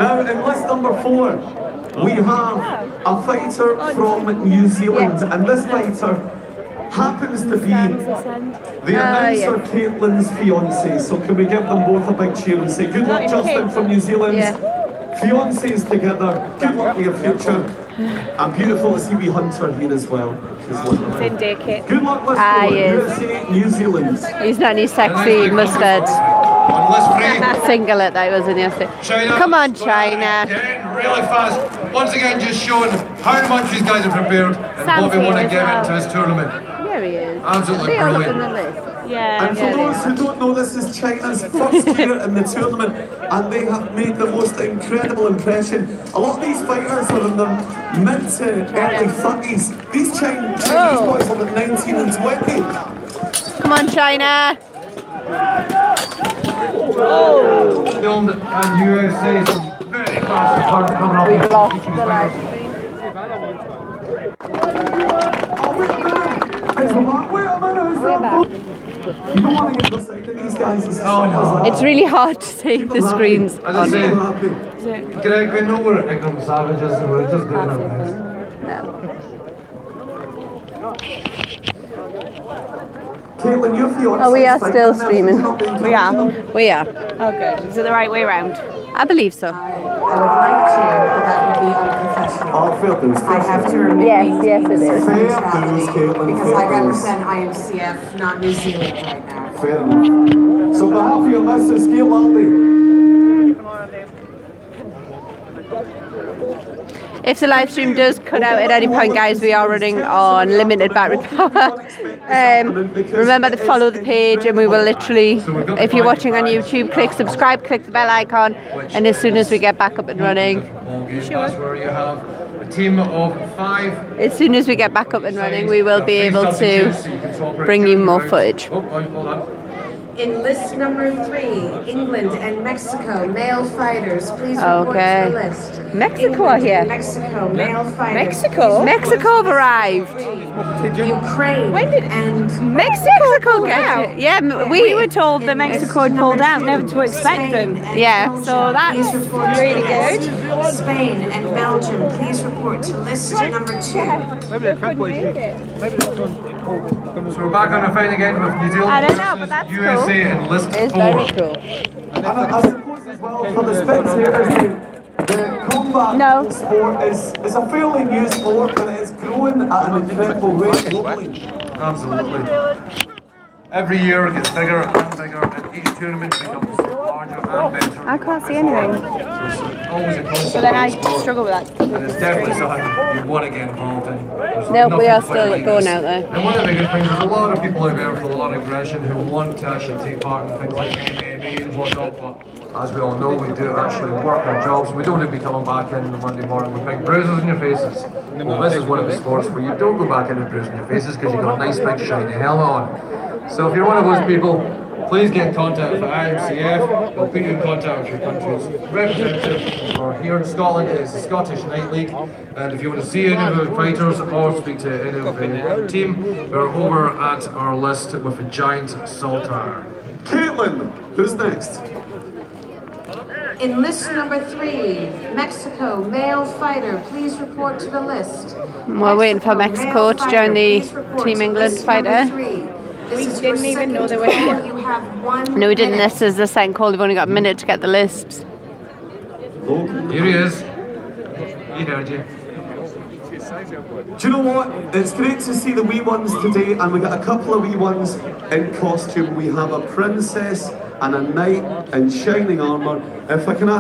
Now, in list number 4, we have a fighter from New Zealand, and this fighter happens to be the announcer Caitlin's fiance. So can we give them both a big cheer and say good luck, Justin from New Zealand. Fiancés together, good luck with your future. And beautiful to see wee Hunter here as well. Good luck, list 4, USA, New Zealand. He's not any sexy mustard singlet that was in yesterday. China. Come on, China. Getting really fast. Once again, just showing how much these guys are prepared and what we want to give into this tournament. There he is. Absolutely They all up in brilliant. the list. And for those who don't know, this is China's first year in the tournament, and they have made the most incredible impression. A lot of these fighters are in their mid to early 30s. These Chinese boys are like 19 and 20. Come on, China. Filmed and USA, some very fast return coming up. We've lost the live stream. You don't want to get the side of these guys. It's really hard to see the screens As I on say, here. Greg, we know we're ignorant savages and we're just doing our best. Caitlin, your fiance. Oh, we are still streaming. We are. We are. Okay. Is it the right way around? I believe so. I would like to, but that would be unprofessional. Oh, fair dues. I have to remain Yes, it is. Fair dues, Caitlin. because I fair dues. represent IMCF, not New Zealand right now. Fair enough. So, on behalf of your missus, Gail Landy. If the live stream does cut out at any point, guys, we are running on limited battery power. Remember to follow the page, and we will literally, if you're watching on YouTube, click subscribe, click the bell icon, and as soon as we get back up and running, That's where you have a team of 5. as soon as we get back up and running, we will be able to bring you more footage. Oh, hold on. In list number 3, England and Mexico male fighters, please report Okay. to the list. Mexico are here. Mexico male fighters. Mexico have arrived. Ukraine and Mexico pulled out. Yeah, We were told that Mexico had pulled out, never to expect them. Yeah. So that's really good. Spain and Belgium, please report to list number 2. So we're back on a fight again with New Zealand I don't know, but that's USA in list It's 4. very cool. And I suppose as well, for the spectators, the combat sport is a fairly new sport, and it is growing at an incredible rate globally. Absolutely. Every year it gets bigger and bigger, and each tournament becomes larger and better. I can't see anything. So it's always a constant So then I sport. struggle with that. And it's definitely something you want to get involved in. There's No, we nothing are quite still like going this. out there. And one of the biggest things, there's a lot of people out there with a lot of aggression who want to actually take part in things like MMA and whatnot, but as we all know, we do actually work our jobs. We don't need to be coming back in on Monday morning with big bruises on your faces. Well, this is one of the sports where you don't go back in with bruises on your faces because you've got a nice big shiny helmet on. So if you're one of those people, please get in contact with IMCF. We'll put you in contact with your country's representative. Or here in Scotland, it's the Scottish Night League. And if you want to see any of the fighters or speak to any of the team, we're over at our list with a giant saltire. Caitlin, who's next? In list number 3, Mexico male fighter, please report to the list. We're waiting for Mexico to join the Team England fighter. We didn't even know they were here. You have 1 No, we didn't. minute. This is the second call. They've only got a minute to get the lists. Here he is. He heard you. Do you know what? It's great to see the wee ones today, and we got a couple of wee ones in costume. We have a princess and a knight in shining armour. If I can ask